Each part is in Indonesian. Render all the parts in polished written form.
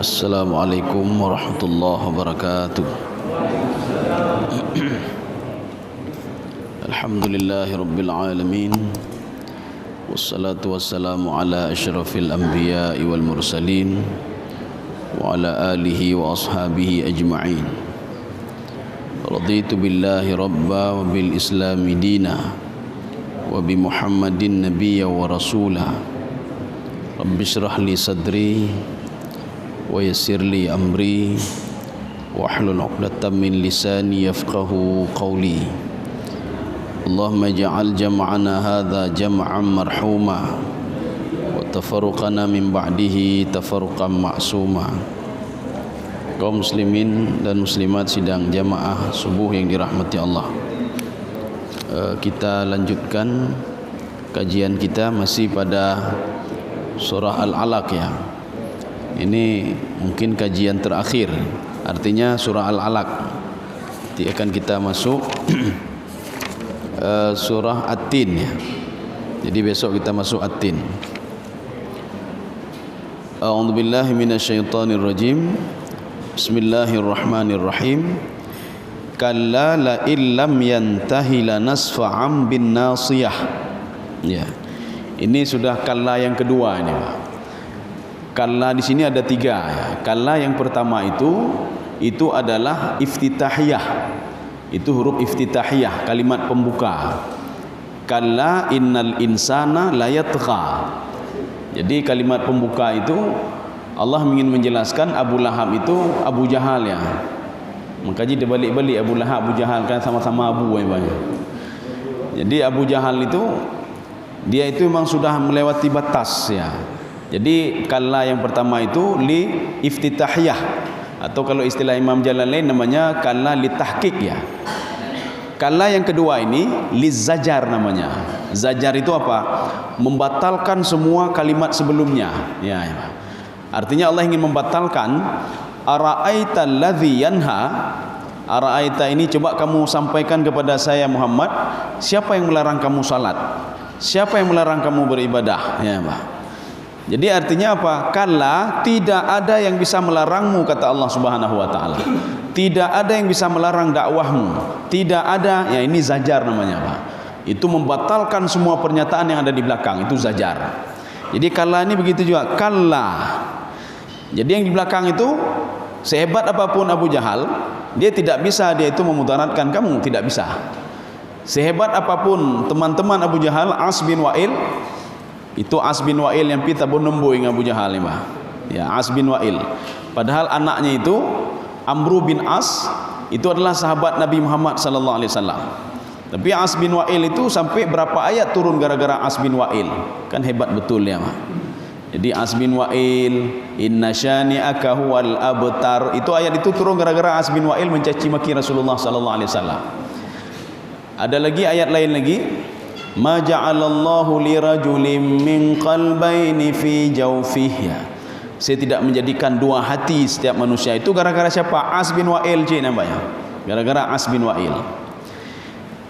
Assalamualaikum warahmatullahi wabarakatuh. Alhamdulillahi rabbil alamin. Wassalatu wassalamu ala asyrafil anbiya'i wal mursalin wa ala alihi wa ashabihi ajma'in. Raditu billahi rabba wa bil islami dina wa bi Muhammadin nabiyya wa rasula. Rabbi shrah li sadri wa yassir li amri wahlul 'uqdatam min lisani yafqahu qawli. Allahumma ij'al jam'ana hadza jam'an marhuma wa tafarruqana min ba'dihi tafarruqan ma'suma. Kaum muslimin dan muslimat sidang jamaah subuh yang dirahmati Allah, kita lanjutkan kajian kita masih pada surah Al-Alaq ya. Ini mungkin kajian terakhir, artinya surah Al-Alaq. Nanti akan kita masuk surah At-Tin ya. Jadi besok kita masuk At-Tin. A'udzubillahi minasyaitonirrajim. Bismillahirrahmanirrahim. Kalla la illam yantahi lanasfa'am bin nasiyah. Ya. Ini sudah kalla yang kedua ini, Pak. Kalla di sini ada tiga ya. Kalla yang pertama itu adalah iftitahiyah. Itu huruf iftitahiyah, kalimat pembuka. Kalla innal insana layatgha. Jadi kalimat pembuka itu Allah ingin menjelaskan Abu Lahab itu Abu Jahal ya. Makanya dibalik-balik Abu Lahab, Abu Jahal kan sama-sama Abu ya, Pak. Jadi Abu Jahal itu dia itu memang sudah melewati batas ya. Jadi kalla yang pertama itu li iftitahiyah, atau kalau istilah Imam Jalalain namanya kalla li tahqiq ya. Kalla yang kedua ini li zajar namanya. Zajar itu apa? Membatalkan semua kalimat sebelumnya ya. Artinya Allah ingin membatalkan ara'aita alladzi yanha. Ara'aita ini coba kamu sampaikan kepada saya Muhammad, siapa yang melarang kamu salat? Siapa yang melarang kamu beribadah? Ya, Pak. Jadi artinya apa? Kalla, tidak ada yang bisa melarangmu, kata Allah Subhanahu wa taala. Tidak ada yang bisa melarang dakwahmu. Tidak ada, ya ini zajar namanya, Pak. Itu membatalkan semua pernyataan yang ada di belakang, itu zajar. Jadi kalla ini begitu juga, kalla. Jadi yang di belakang itu sehebat apapun Abu Jahal, dia tidak bisa dia itu memudaratkan kamu, tidak bisa. Sehebat apapun teman-teman Abu Jahal, As bin Wa'il, itu As bin Wa'il yang pita bonombo dengan Abu Jahal ini, ya, As bin Wa'il. Padahal anaknya itu Amru bin As itu adalah sahabat Nabi Muhammad sallallahu alaihi wasallam. Tapi As bin Wa'il itu sampai berapa ayat turun gara-gara As bin Wa'il. Kan hebat betul ya, Pak. Jadi As bin Wa'il, inna syani'aka huwal abtar, itu ayat itu turun gara-gara As bin Wa'il mencaci maki Rasulullah sallallahu alaihi wasallam. Ada lagi ayat lain lagi, ma ja'alallahu lirajulin min qalbayni fi jawfihi. Saya tidak menjadikan dua hati setiap manusia. Itu gara-gara siapa? As bin Wa'il namanya. Gara-gara As bin Wa'il.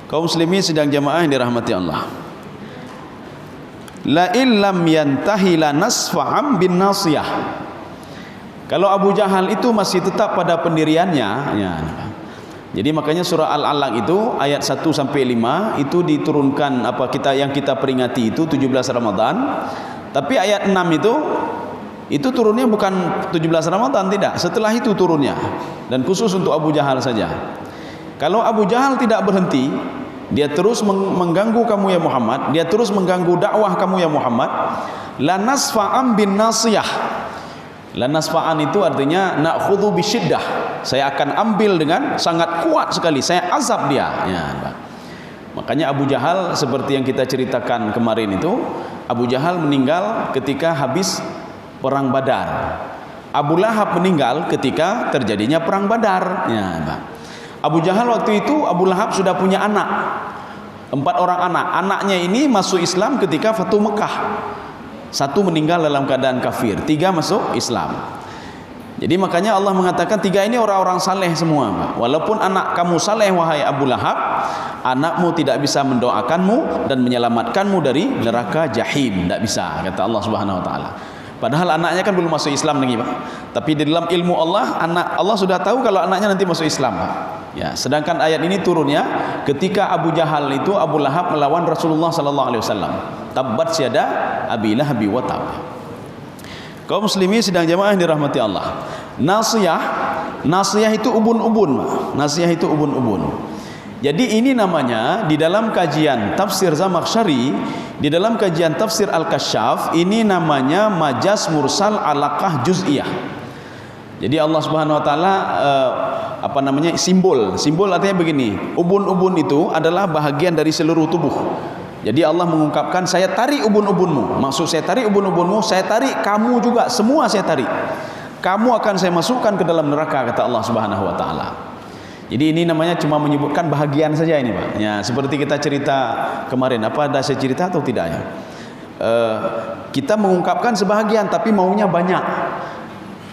Kaum muslimin sedang jamaah yang dirahmati Allah. La illam yantahi lanasfa'am bin nasiyah. Kalau Abu Jahal itu masih tetap pada pendiriannya ya. Jadi makanya surah Al-Alaq itu ayat 1 sampai 5 itu diturunkan yang kita peringati itu 17 Ramadan. Tapi ayat 6 itu turunnya bukan 17 Ramadan, tidak. Setelah itu turunnya, dan khusus untuk Abu Jahal saja. Kalau Abu Jahal tidak berhenti, dia terus mengganggu kamu ya Muhammad, dia terus mengganggu dakwah kamu ya Muhammad, lanasfa'am bin nasiyah. Lanasfa'an itu artinya na'khudhu bisyiddah. Saya akan ambil dengan sangat kuat sekali, saya azab dia ya. Makanya Abu Jahal seperti yang kita ceritakan kemarin itu, Abu Jahal meninggal ketika habis perang Badar. Abu Lahab meninggal ketika terjadinya perang Badar ya, Pak. Abu Jahal waktu itu, Abu Lahab sudah punya anak, 4 orang anak. Anaknya ini masuk Islam ketika Fatu Mekah. 1 meninggal dalam keadaan kafir, 3 masuk Islam. Jadi makanya Allah mengatakan 3 ini orang-orang saleh semua, Pak. Walaupun anak kamu saleh wahai Abu Lahab, anakmu tidak bisa mendoakanmu dan menyelamatkanmu dari neraka jahim, tidak bisa, kata Allah Subhanahu wa taala. Padahal anaknya kan belum masuk Islam lagi, Pak. Tapi di dalam ilmu Allah, Allah sudah tahu kalau anaknya nanti masuk Islam, Pak. Ya, sedangkan ayat ini turunnya ketika Abu Jahal itu, Abu Lahab melawan Rasulullah sallallahu alaihi wasallam. Tabbat syada Abi Lahab wa tab. Kaum muslimin sedang jamaah yang dirahmati Allah. Nasiyah itu ubun-ubun, Pak. Nasiyah itu ubun-ubun. Jadi ini namanya di dalam kajian tafsir Zamakhsyari, di dalam kajian tafsir Al-Kasyaf, ini namanya majaz mursal alaqah juz'iyah. Jadi Allah Subhanahu wa taala simbol artinya begini, ubun-ubun itu adalah bahagian dari seluruh tubuh. Jadi Allah mengungkapkan, saya tarik ubun-ubunmu. Maksud saya tarik ubun-ubunmu, saya tarik kamu juga, semua saya tarik. Kamu akan saya masukkan ke dalam neraka, kata Allah Subhanahu wa taala. Jadi ini namanya cuma menyebutkan bahagian saja ini, Pak. Ya, seperti kita cerita kemarin, apa ada saya cerita atau tidak ya? Kita mengungkapkan sebahagian tapi maunya banyak.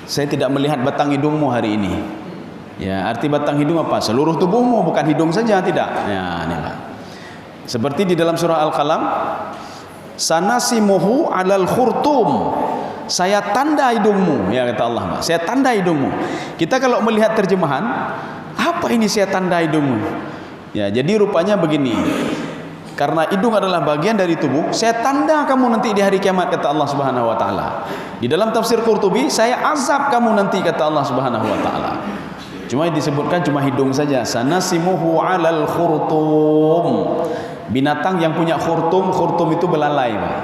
Saya tidak melihat batang hidungmu hari ini. Ya, arti batang hidung apa? Seluruh tubuhmu, bukan hidung saja, tidak. Ya, ini, Pak. Seperti di dalam surah Al-Qalam, sanasimuhu 'alal khurtum. Saya tanda hidungmu, ya kata Allah, Pak. Saya tanda hidungmu. Kita kalau melihat terjemahan, apa ini saya tanda hidungmu? Ya, jadi rupanya begini. Karena hidung adalah bagian dari tubuh, saya tanda kamu nanti di hari kiamat, kata Allah Subhanahu wa taala. Di dalam tafsir Qurtubi, saya azab kamu nanti, kata Allah Subhanahu wa taala. Cuma disebutkan cuma hidung saja. Sanasimuhu 'alal khurtum. Binatang yang punya khurtum itu belalai, Pak.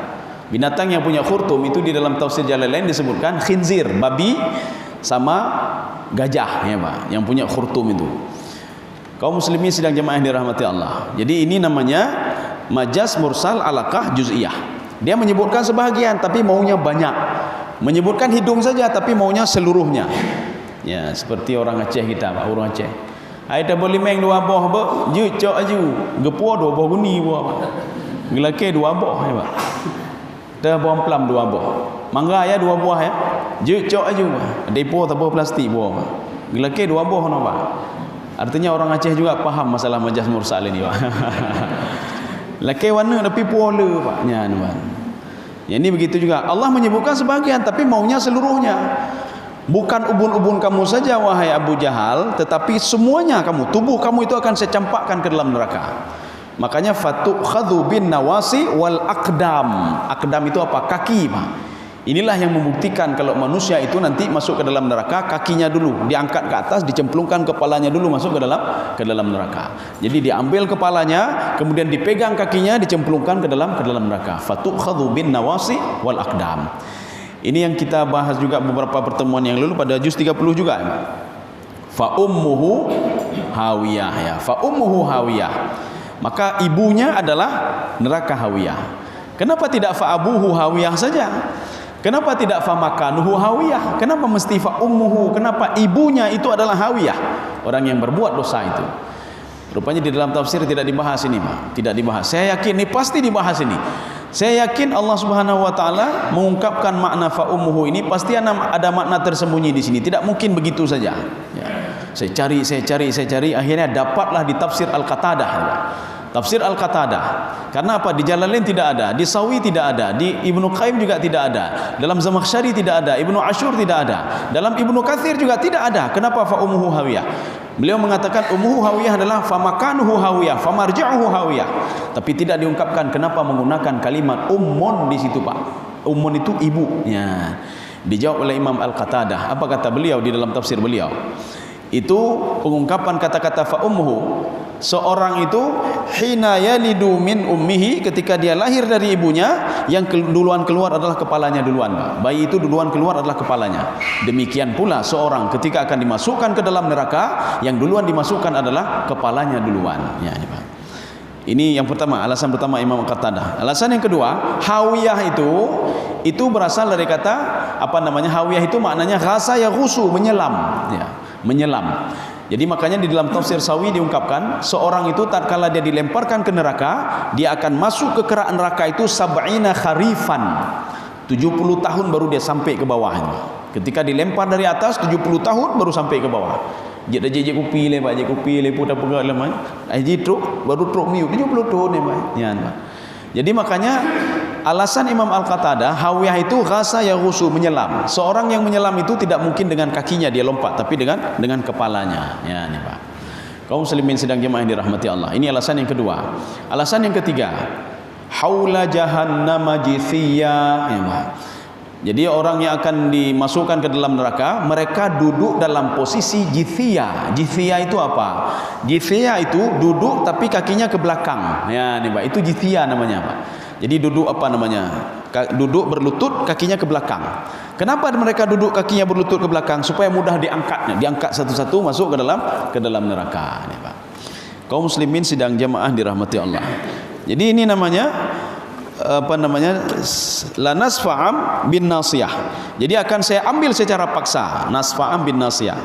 Binatang yang punya khurtum itu di dalam tafsir Jalalain disebutkan khinzir, babi sama gajah, ya Pak, yang punya khurtum itu. Kaum muslimin sedang jemaah yang dirahmati Allah. Jadi ini namanya majaz mursal alaqah juz'iyah. Dia menyebutkan sebahagian tapi maunya banyak. Menyebutkan hidung saja tapi maunya seluruhnya. Ya, seperti orang Aceh kita, Pak, orang Aceh. Ai dah boleh meng dua boh, Pak. Ju cok aju. Gepo dua boh guni, Pak. Gelake dua boh, ya, Pak. Dah bom plam dua boh. Mangga ya dua buah ya. Je cok aju. Depo tabur plastik buah. Gelake dua buah no, Pak. Artinya orang Aceh juga paham masalah majaz mursal ini, Pak. Lake warna tapi pola, Pak. Ya, Pak. Ya, ini begitu juga. Allah menyebutkan sebagian tapi maunya seluruhnya. Bukan ubun-ubun kamu saja, wahai Abu Jahal, tetapi semuanya kamu, tubuh kamu itu akan saya campakkan ke dalam neraka. Makanya fatukhadhu bin nawasi wal aqdam. Aqdam itu apa? Kaki, Pak. Inilah yang membuktikan kalau manusia itu nanti masuk ke dalam neraka, kakinya dulu diangkat ke atas, dicemplungkan kepalanya dulu masuk ke dalam neraka. Jadi diambil kepalanya, kemudian dipegang kakinya, dicemplungkan ke dalam neraka. Fatukhadhu bin nawasi wal aqdam. Ini yang kita bahas juga beberapa pertemuan yang lalu pada juz 30 juga. Fa ummuhu hawiyah, ya. Fa ummuhu hawiyah. Maka ibunya adalah neraka hawiyah. Kenapa tidak fa abuhu hawiyah saja? Kenapa tidak fa makanuhu hawiyah? Kenapa mesti fa ummuhu? Kenapa ibunya itu adalah hawiyah? Orang yang berbuat dosa itu. Rupanya di dalam tafsir tidak dibahas ini, Pak. Tidak dibahas. Saya yakin ini pasti dibahas ini. Saya yakin Allah Subhanahu wa taala mengungkapkan makna fa ummuhu ini pasti ada makna tersembunyi di sini. Tidak mungkin begitu saja. Ya. Saya cari, akhirnya dapatlah di tafsir Al-Qatadah. Tafsir Al-Qatadah. Karena apa? Di Jalalain tidak ada, di Sawi tidak ada, di Ibnu Qayyim juga tidak ada, dalam Zamakhsyari tidak ada, Ibnu Ashur tidak ada, dalam Ibnu Katsir juga tidak ada. Kenapa fa ummuhu hawiyah? Beliau mengatakan ummuhu hawiyah adalah fa makanuhu hawiyah, fa marja'uhu hawiyah. Tapi tidak diungkapkan kenapa menggunakan kalimat ummun di situ, Pak. Ummun itu ibu. Ya. Dijawab oleh Imam Al-Qatadah. Apa kata beliau di dalam tafsir beliau? Itu pengungkapan kata-kata fa ummuhu. Seorang itu hina yalidu min ummihi, ketika dia lahir dari ibunya, yang duluan keluar adalah kepalanya duluan, Pak. Bayi itu duluan keluar adalah kepalanya. Demikian pula seorang ketika akan dimasukkan ke dalam neraka, yang duluan dimasukkan adalah kepalanya duluan. Ya, Pak. Ini yang pertama, alasan pertama Imam Qatadah. Alasan yang kedua, hawiyah itu berasal dari kata hawiyah itu maknanya ghasa yaghusu, menyelam, ya, menyelam. Jadi makanya di dalam tafsir Sawi diungkapkan, seorang itu tatkala dia dilemparkan ke neraka, dia akan masuk ke kerak neraka itu sab'ina kharifan. 70 tahun baru dia sampai ke bawah. Ketika dilempar dari atas 70 tahun baru sampai ke bawah. Dia dah jejak kupi le, Pak, jejak kupi le putar pegang lemai. Aji truk baru truk miu 70 tahun ni, Pak. Ya, Pak. Jadi makanya alasan Imam Al-Qatadah, hawiyah itu ghasa yaghusu, menyelam. Seorang yang menyelam itu tidak mungkin dengan kakinya dia lompat, tapi dengan kepalanya. Ya, ini Pak. Kaum muslimin sedang jemaah yang dirahmati Allah. Ini alasan yang kedua. Alasan yang ketiga, haula jahannam jithiya, ya Pak. Jadi orang yang akan dimasukkan ke dalam neraka, mereka duduk dalam posisi jithiya. Jithiya itu apa? Jithiya itu duduk tapi kakinya ke belakang. Ya, nih Pak, itu jithiya namanya Pak. Jadi duduk apa namanya? Duduk berlutut, kakinya ke belakang. Kenapa mereka duduk kakinya berlutut ke belakang? Supaya mudah diangkatnya. Diangkat satu-satu masuk ke dalam neraka. Nih Pak. Kaum muslimin sidang jamaah dirahmati Allah. Jadi ini namanya la nasfa'am bin nasiyah. Jadi akan saya ambil secara paksa, nasfa'am bin nasiyah.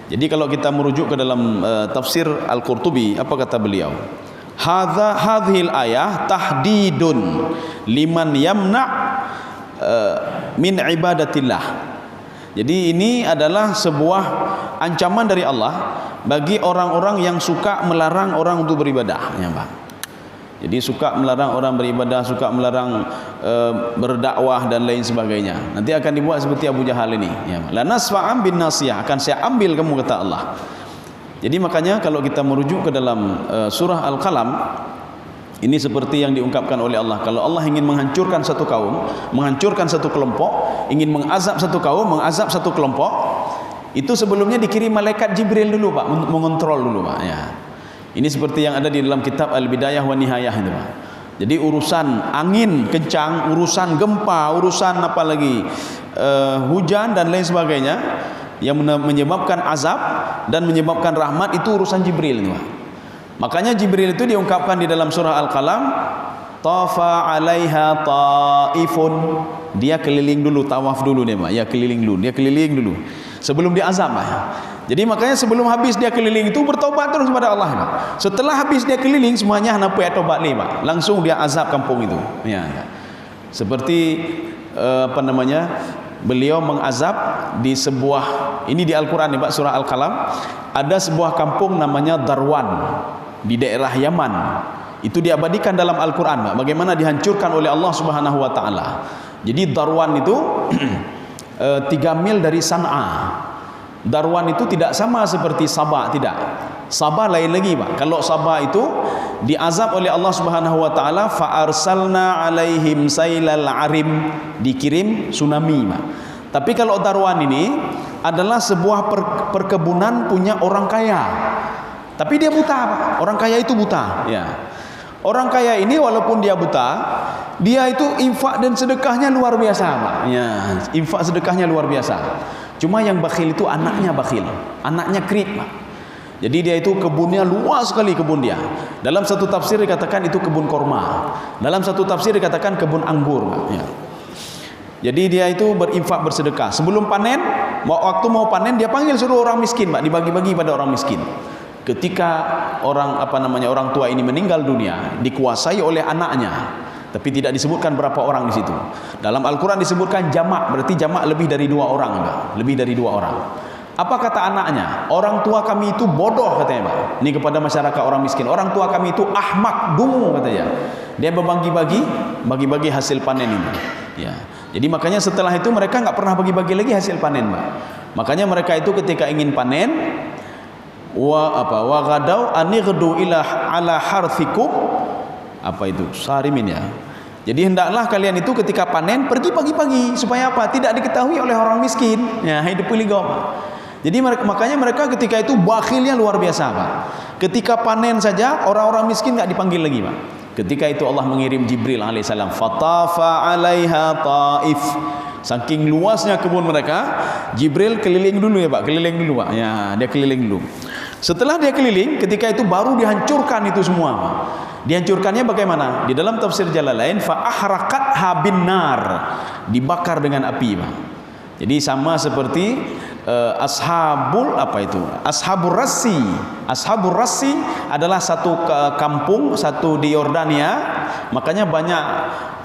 Jadi kalau kita merujuk ke dalam tafsir Al-Qurtubi, apa kata beliau? Hadhil ayah tahdidun liman yamna min ibadatillah. Jadi ini adalah sebuah ancaman dari Allah bagi orang-orang yang suka melarang orang untuk beribadah, ya Pak. Jadi suka melarang orang beribadah, suka melarang berdakwah dan lain sebagainya. Nanti akan dibuat seperti Abu Jahal ini, ya. La nasfa'am bin nasiyah, akan saya ambil kamu, kata Allah. Jadi makanya kalau kita merujuk ke dalam surah Al-Qalam, ini seperti yang diungkapkan oleh Allah. Kalau Allah ingin menghancurkan satu kaum, menghancurkan satu kelompok, ingin mengazab satu kaum, mengazab satu kelompok, itu sebelumnya dikirim malaikat Jibril dulu Pak, mengontrol dulu Pak, ya. Ini seperti yang ada di dalam kitab Al-Bidayah wa Nihayah itu Pak. Jadi urusan angin kencang, urusan gempa, urusan apa lagi, hujan dan lain sebagainya yang menyebabkan azab dan menyebabkan rahmat, itu urusan Jibril itu Pak. Makanya Jibril itu diungkapkan di dalam surah Al-Qalam, tafa 'alaiha ta'ifun. Dia keliling dulu, tawaf dulu nih Pak. Ya, keliling dulu. Dia keliling dulu sebelum diazab Pak. Jadi makanya sebelum habis dia keliling itu bertobat terus kepada Allah Pak. Setelah habis dia keliling semuanya hendak ya tobat nih Pak. Langsung dia azab kampung itu. Ya. Seperti beliau mengazab di sebuah, ini di Al-Qur'an nih Pak, surah Al-Qalam, ada sebuah kampung namanya Darwan di daerah Yaman. Itu diabadikan dalam Al-Qur'an Pak, bagaimana dihancurkan oleh Allah Subhanahu wa taala. Jadi Darwan itu 3 mil dari San'a. Darwan itu tidak sama seperti Sabah, tidak. Sabah lain lagi Pak. Kalau Sabah itu diazab oleh Allah Subhanahu wa taala, fa arsalna alaihim sailal arim, dikirim tsunami Pak. Tapi kalau Darwan ini adalah sebuah perkebunan punya orang kaya. Tapi dia buta Pak. Orang kaya itu buta, ya. Orang kaya ini walaupun dia buta, dia itu infak dan sedekahnya luar biasa Pak. Ya, infak sedekahnya luar biasa. Cuma yang bakhil itu anaknya bakhil, anaknya krik Pak. Jadi dia itu kebunnya luas sekali, kebun dia. Dalam satu tafsir dikatakan itu kebun korma, dalam satu tafsir dikatakan kebun anggur Pak. Ya. Jadi dia itu berinfak bersedekah. Sebelum panen, waktu mau panen dia panggil suruh orang miskin Pak, dibagi-bagi pada orang miskin. Ketika orang tua ini meninggal dunia, dikuasai oleh anaknya. Tapi tidak disebutkan berapa orang di situ. Dalam Al-Quran disebutkan jamak, berarti jamak lebih dari 2 orang, Pak. Lebih dari 2 orang. Apa kata anaknya? Orang tua kami itu bodoh, katanya Pak. Ini kepada masyarakat orang miskin. Orang tua kami itu ahmak, dungu, katanya. Dia bagi-bagi hasil panen ini. Ya. Jadi makanya setelah itu mereka nggak pernah bagi-bagi lagi hasil panen, Pak. Makanya mereka itu ketika ingin panen, wa ghadau anighdu ila ala harthikum, apa itu? Sarimin ya. Jadi hendaklah kalian itu ketika panen pergi pagi-pagi, supaya apa? Tidak diketahui oleh orang miskin. Ya, hidup piligom. Jadi makanya mereka ketika itu bakhilnya luar biasa, Pak. Ketika panen saja orang-orang miskin enggak dipanggil lagi, Pak. Ketika itu Allah mengirim Jibril alaihissalam, fatafa 'alaiha taif. Saking luasnya kebun mereka, Jibril keliling dulu ya, Pak. Keliling dulu, Pak. Ya, dia keliling dulu. Setelah dia keliling, ketika itu baru dihancurkan itu semua, Pak. Dihancurkannya bagaimana? Di dalam tafsir Jalalain, fa ahraqatha bin nar, dibakar dengan api, Pak. Jadi sama seperti ashabul rassi. Ashabul rassi adalah satu kampung, satu di Yordania. Makanya banyak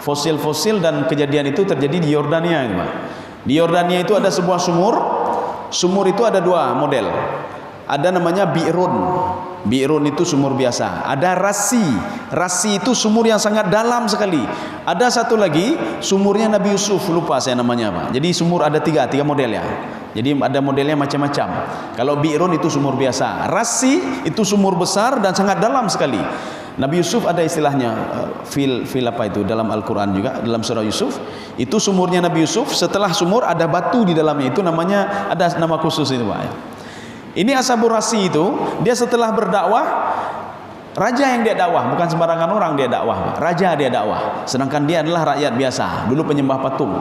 fosil-fosil dan kejadian itu terjadi di Yordania, Pak. Di Yordania itu ada sebuah sumur. Sumur itu ada 2 model. Ada namanya bi'run. Bi'run itu sumur biasa. Ada rasi. Rasi itu sumur yang sangat dalam sekali. Ada satu lagi sumurnya Nabi Yusuf, lupa saya namanya apa. Jadi sumur ada tiga model ya. Jadi ada modelnya macam-macam. Kalau bi'run itu sumur biasa. Rasi itu sumur besar dan sangat dalam sekali. Nabi Yusuf ada istilahnya fil apa itu dalam Al-Quran juga, dalam surah Yusuf. Itu sumurnya Nabi Yusuf. Setelah sumur ada batu di dalamnya. Itu namanya, ada nama khusus itu Pak. Ini Ashabur Rasi itu, dia setelah berdakwah, raja yang dia dakwah, bukan sembarangan orang dia dakwah, raja dia dakwah. Sedangkan dia adalah rakyat biasa, dulu penyembah patung.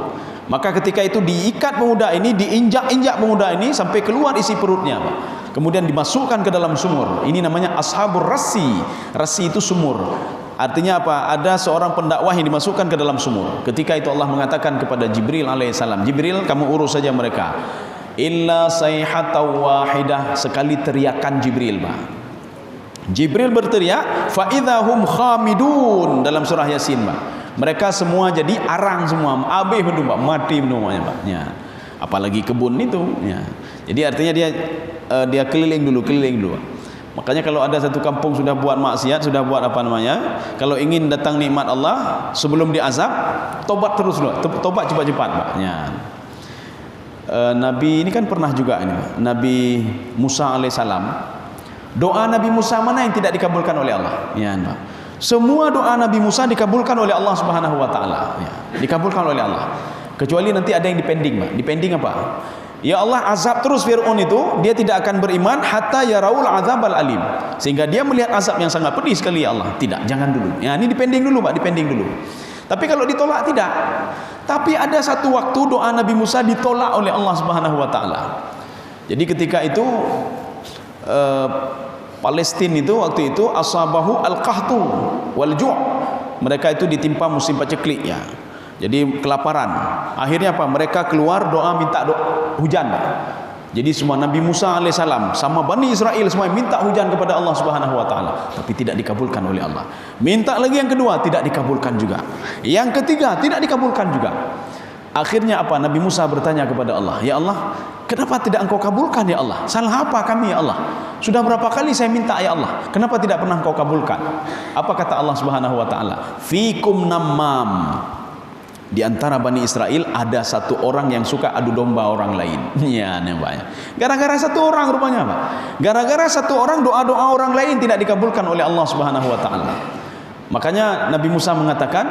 Maka ketika itu diikat pemuda ini, diinjak-injak pemuda ini sampai keluar isi perutnya, Pak. Kemudian dimasukkan ke dalam sumur. Ini namanya Ashabur Rasi. Rasi itu sumur. Artinya apa? Ada seorang pendakwah yang dimasukkan ke dalam sumur. Ketika itu Allah mengatakan kepada Jibril alaihissalam, Jibril, kamu urus saja mereka. Illa sayhatan wahidah, sekali teriakan Jibril, Pak. Jibril berteriak, fa idzahum khamidun, dalam surah Yasin, Pak. Mereka semua jadi arang semua, habis betul, Pak, mati semuanya, Pak. Ya. Apalagi kebun itu, ya. Jadi artinya dia keliling dulu. Makanya kalau ada satu kampung sudah buat maksiat, sudah buat apa namanya, kalau ingin datang nikmat Allah sebelum diazab, tobat terus dulu, tobat cepat-cepat, Pak. Ya. Nabi ini kan pernah juga ini, Nabi Musa alaihissalam. Doa Nabi Musa mana yang tidak dikabulkan oleh Allah? Ya, Pak. Semua doa Nabi Musa dikabulkan oleh Allah Subhanahu wa taala, ya. Dikabulkan oleh Allah. Kecuali nanti ada yang dipending, Pak. Dipending apa? Ya Allah, azab terus Fir'aun itu, dia tidak akan beriman hatta yaraul azabal alim. Sehingga dia melihat azab yang sangat pedih sekali, ya Allah. Tidak, jangan dulu. Ya, ini dipending dulu, Pak, dipending dulu. Tapi kalau ditolak tidak. Tapi ada satu waktu doa Nabi Musa ditolak oleh Allah Subhanahu wa taala. Jadi ketika itu Palestina itu waktu itu asabahu al-qahtu wal ju'. Mereka itu ditimpa musim paceklik, ya. Jadi kelaparan. Akhirnya apa? Mereka keluar doa minta hujan. Jadi semua Nabi Musa alaihissalam sama Bani Israel semua minta hujan kepada Allah Subhanahu wa taala, tapi tidak dikabulkan oleh Allah. Minta lagi yang kedua, tidak dikabulkan juga. Yang ketiga, tidak dikabulkan juga. Akhirnya apa? Nabi Musa bertanya kepada Allah, "Ya Allah, kenapa tidak Engkau kabulkan ya Allah? Salah apa kami ya Allah? Sudah berapa kali saya minta ya Allah, kenapa tidak pernah Engkau kabulkan?" Apa kata Allah Subhanahu wa taala? "Fikum nammam." Di antara Bani Israel ada satu orang yang suka adu domba orang lain. Ya, nampaknya. Gara-gara satu orang rupanya, Pak. Gara-gara satu orang doa-doa orang lain tidak dikabulkan oleh Allah Subhanahu wa taala. Makanya Nabi Musa mengatakan,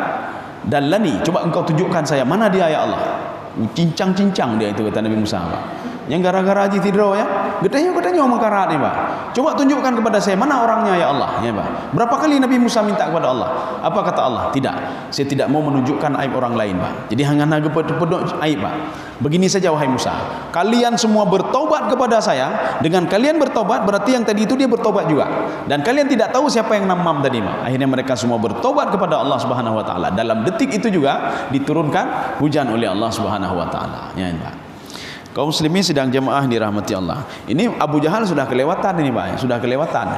"Dallani, coba Engkau tunjukkan saya mana dia ya Allah." Cincang-cincang dia itu, kata Nabi Musa, Pak. Yang gara-gara haji tidro ya, gedenya makarat nih, Pak. Coba tunjukkan kepada saya mana orangnya ya Allah, ya Pak. Berapa kali Nabi Musa minta kepada Allah? Apa kata Allah? Tidak, saya tidak mau menunjukkan aib orang lain, Pak. Jadi hanya pedok aib, Pak. Begini saja wahai Musa, kalian semua bertobat kepada saya. Dengan kalian bertobat berarti yang tadi itu dia bertobat juga. Dan kalian tidak tahu siapa yang namam tadi, Pak. Akhirnya mereka semua bertobat kepada Allah Subhanahu wa taala. Dalam detik itu juga diturunkan hujan oleh Allah Subhanahu wa taala. Ya, Pak. Kaum muslimin sedang jemaah dirahmati Allah. Ini Abu Jahal sudah kelewatan ini, Pak. Sudah kelewatan.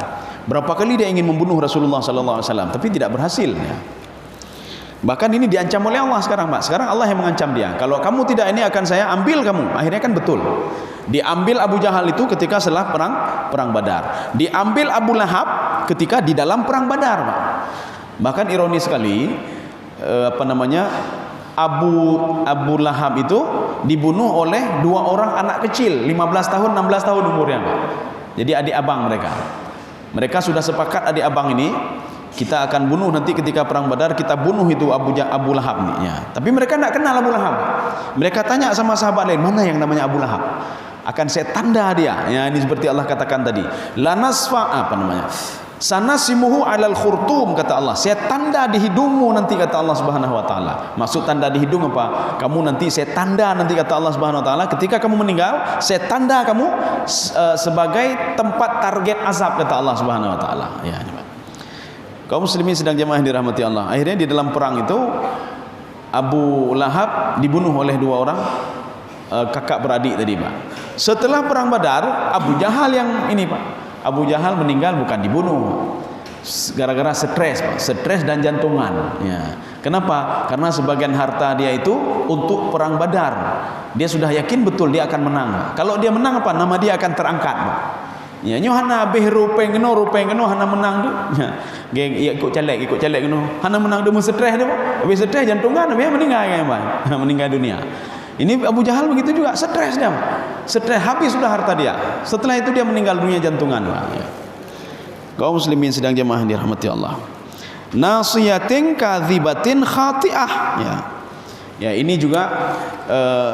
Berapa kali dia ingin membunuh Rasulullah sallallahu alaihi wasallam tapi tidak berhasil, ya. Bahkan ini diancam oleh Allah sekarang, Pak. Sekarang Allah yang mengancam dia. Kalau kamu tidak ini akan saya ambil kamu. Akhirnya kan betul. Diambil Abu Jahal itu ketika setelah perang Badar. Diambil Abu Lahab ketika di dalam perang Badar, Pak. Bahkan ironis sekali Abu Lahab itu dibunuh oleh dua orang anak kecil, 15 tahun 16 tahun umurnya, Pak. Jadi adik abang mereka. Mereka sudah sepakat adik abang ini kita akan bunuh nanti ketika perang Badar, kita bunuh itu Abu Lahab ini, ya. Tapi mereka tidak kenal Abu Lahab. Mereka tanya sama sahabat lain, mana yang namanya Abu Lahab? Akan saya tanda dia. Ya, ini seperti Allah katakan tadi. Sanasimuhu alal khurtum, kata Allah. Saya tanda di hidungmu nanti, kata Allah Subhanahu wa taala. Maksud tanda di hidung apa? Kamu nanti saya tanda nanti, kata Allah Subhanahu wa taala, ketika kamu meninggal, saya tanda kamu sebagai tempat target azab, kata Allah Subhanahu wa taala. Ya, kaum muslimin sedang jemaah dirahmati Allah. Akhirnya di dalam perang itu Abu Lahab dibunuh oleh dua orang kakak beradik tadi, Pak. Setelah perang Badar, Abu Jahal yang ini, Pak. Abu Jahal meninggal bukan dibunuh, gara-gara stres, Pak. Stres dan jantungan, ya. Kenapa? Karena sebagian harta dia itu untuk perang Badar. Dia sudah yakin betul dia akan menang. Kalau dia menang apa? Nama dia akan terangkat, Pak. Ya nyo hana beh rupeng keno hana menang tu. Ya ikut caleg keno. Hana menang tu stres tu. Habis stres jantungan habis meninggal kan, meninggal dunia. Ini Abu Jahal begitu juga, stres dia. Stres habis sudah harta dia. Setelah itu dia meninggal dunia jantungan, ya. Kaum muslimin sedang jemaah dirahmati Allah. Nasiyatin kadzibatin khati'ah, ya. Ya, ini juga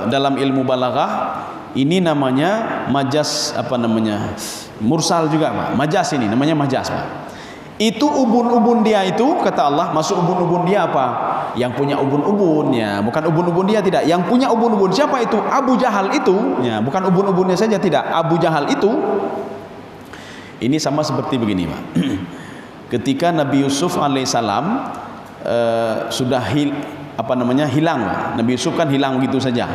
dalam ilmu balaghah ini namanya majaz, apa namanya? Mursal juga, Pak. Majaz ini namanya majaz, Pak. Itu ubun-ubun dia itu, kata Allah, masuk ubun-ubun dia apa? Yang punya ubun-ubun, ya, bukan ubun-ubun dia, tidak. Yang punya ubun-ubun siapa itu? Abu Jahal itu, ya, bukan ubun-ubunnya saja, tidak. Abu Jahal itu. Ini sama seperti begini, Pak. Ketika Nabi Yusuf alaihissalam sudah hilang, Nabi Yusuf kan hilang begitu saja.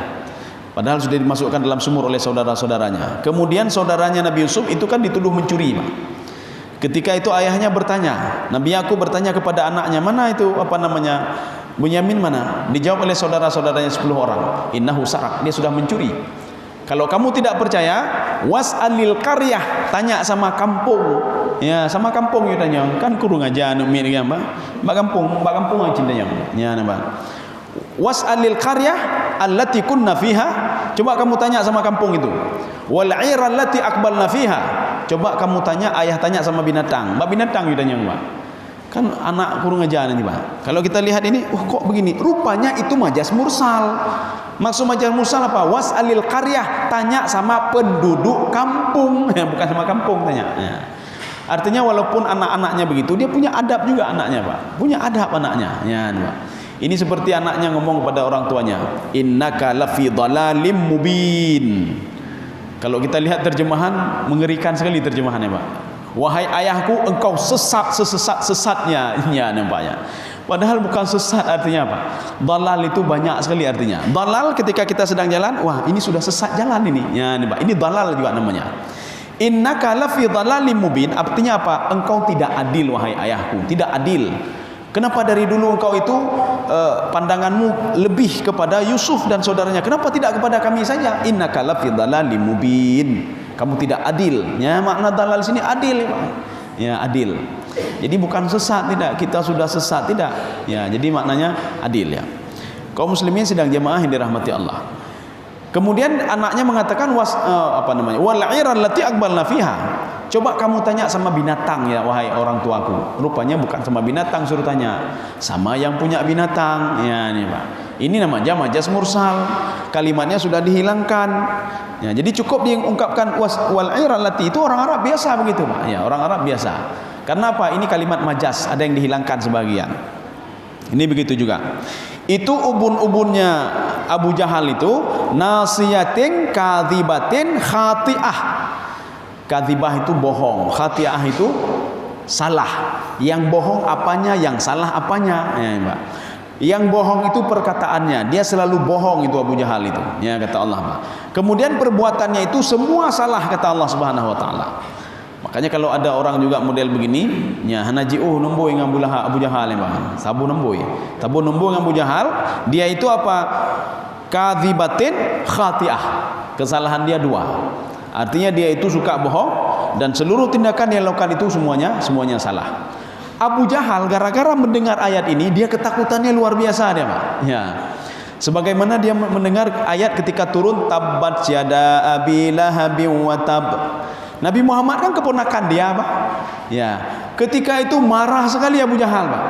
Padahal sudah dimasukkan dalam sumur oleh saudara-saudaranya. Kemudian saudaranya Nabi Yusuf itu kan dituduh mencuri, Pak. Ketika itu ayahnya bertanya, Nabi Yakub bertanya kepada anaknya, mana itu Bunyamin mana? Dijawab oleh saudara-saudaranya 10 orang, innahu sarak, dia sudah mencuri. Kalau kamu tidak percaya, was'alil qaryah, tanya sama kampung. Ya, sama kampung you tanya. Kan kurung aja anu mi dengan Mbak kampung aja cintanya. Ya, nambah. Was'alil qaryah allati kunna fiha. Coba kamu tanya sama kampung itu. Wal 'ira allati aqbalna fiha. Coba kamu tanya, ayah tanya sama binatang. Mbak binatang you tanya, Mbak. Kan anak kurung aja nanti, Pak. Kalau kita lihat ini, kok begini? Rupanya itu majaz mursal. Maksud majaz mursal apa? Was'alil qaryah, tanya sama penduduk kampung, ya, bukan sama kampung tanya. Ya. Artinya walaupun anak-anaknya begitu, dia punya adab juga anaknya, Pak. Punya adab anaknya. Ya, Pak. Ini seperti anaknya ngomong kepada orang tuanya, innaka lafi dhalalim mubin. Kalau kita lihat terjemahan, mengerikan sekali terjemahannya, Pak. Wahai ayahku, engkau sesat-sesatnya, ya, nampaknya. Padahal bukan sesat, artinya apa? Dalal itu banyak sekali artinya. Dalal ketika kita sedang jalan, wah ini sudah sesat jalan ini. Ya, ini dalal juga namanya. Innaka lafi dhalalim mubin, artinya apa? Engkau tidak adil, wahai ayahku, tidak adil. Kenapa dari dulu engkau itu pandanganmu lebih kepada Yusuf dan saudaranya? Kenapa tidak kepada kami saja? Innaka lafi dhalalim mubin. Kamu tidak adil. Ya, makna dalal sini adil, Pak. Ya, adil. Jadi bukan sesat, tidak. Kita sudah sesat, tidak. Ya, jadi maknanya adil, ya. Kaum muslimin sedang jemaah yang dirahmati Allah. Kemudian anaknya mengatakan wal 'ira allati aqbalna fiha. Coba kamu tanya sama binatang, ya wahai orang tuaku. Rupanya bukan sama binatang suruh tanya, sama yang punya binatang. Ya, ini, Pak. Ini namanya majaz mursal. Kalimatnya sudah dihilangkan. Ya, jadi cukup diungkapkan wal 'ira allati, itu orang Arab biasa begitu, Pak. Ya, orang Arab biasa. Karena apa? Ini kalimat majaz, ada yang dihilangkan sebagian. Ini begitu juga. Itu ubun-ubunnya Abu Jahal itu nasiyatin kadzibatin khati'ah. Kadzibah itu bohong, khati'ah itu salah. Yang bohong apanya, yang salah apanya, ya, Mbak. Yang bohong itu perkataannya, dia selalu bohong itu Abu Jahal itu, ya, kata Allah, Pak. Kemudian perbuatannya itu semua salah, kata Allah Subhanahu wa taala. Makanya kalau ada orang juga model begini, ya hanaji'uh nomboi dengan Abu Jahal, ya, Pak. Sabu nomboi dengan Abu Jahal, dia itu apa? Kadzibatin khati'ah. Kesalahan dia 2. Artinya dia itu suka bohong dan seluruh tindakan yang lakukan itu semuanya salah. Abu Jahal gara-gara mendengar ayat ini, dia ketakutannya luar biasa dia, Pak. Ya. Sebagaimana dia mendengar ayat ketika turun tabbat yada abi lahabin wa tab. Nabi Muhammad kan keponakan dia, Pak. Ya. Ketika itu marah sekali Abu Jahal, Pak.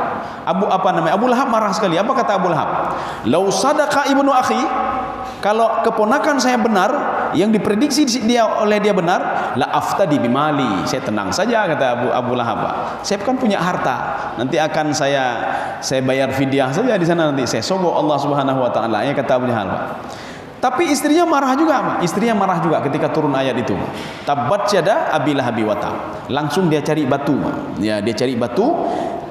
Abu Lahab marah sekali. Apa kata Abu Lahab? Lau sadaqa ibnu akhi, kalau keponakan saya benar, yang diprediksi oleh dia benar, la aftadi bimali, saya tenang saja, kata Abu Lahab, Pak. Saya kan punya harta, nanti akan saya bayar fidyah saja di sana, nanti saya sogok Allah Subhanahu wa taala, ya, kata Abu Jahal, Pak. Tapi istrinya marah juga, Pak. Istrinya marah juga ketika turun ayat itu. Tabbat yada abi lahabi wa tab. Langsung dia cari batu, Pak. Ya, dia cari batu,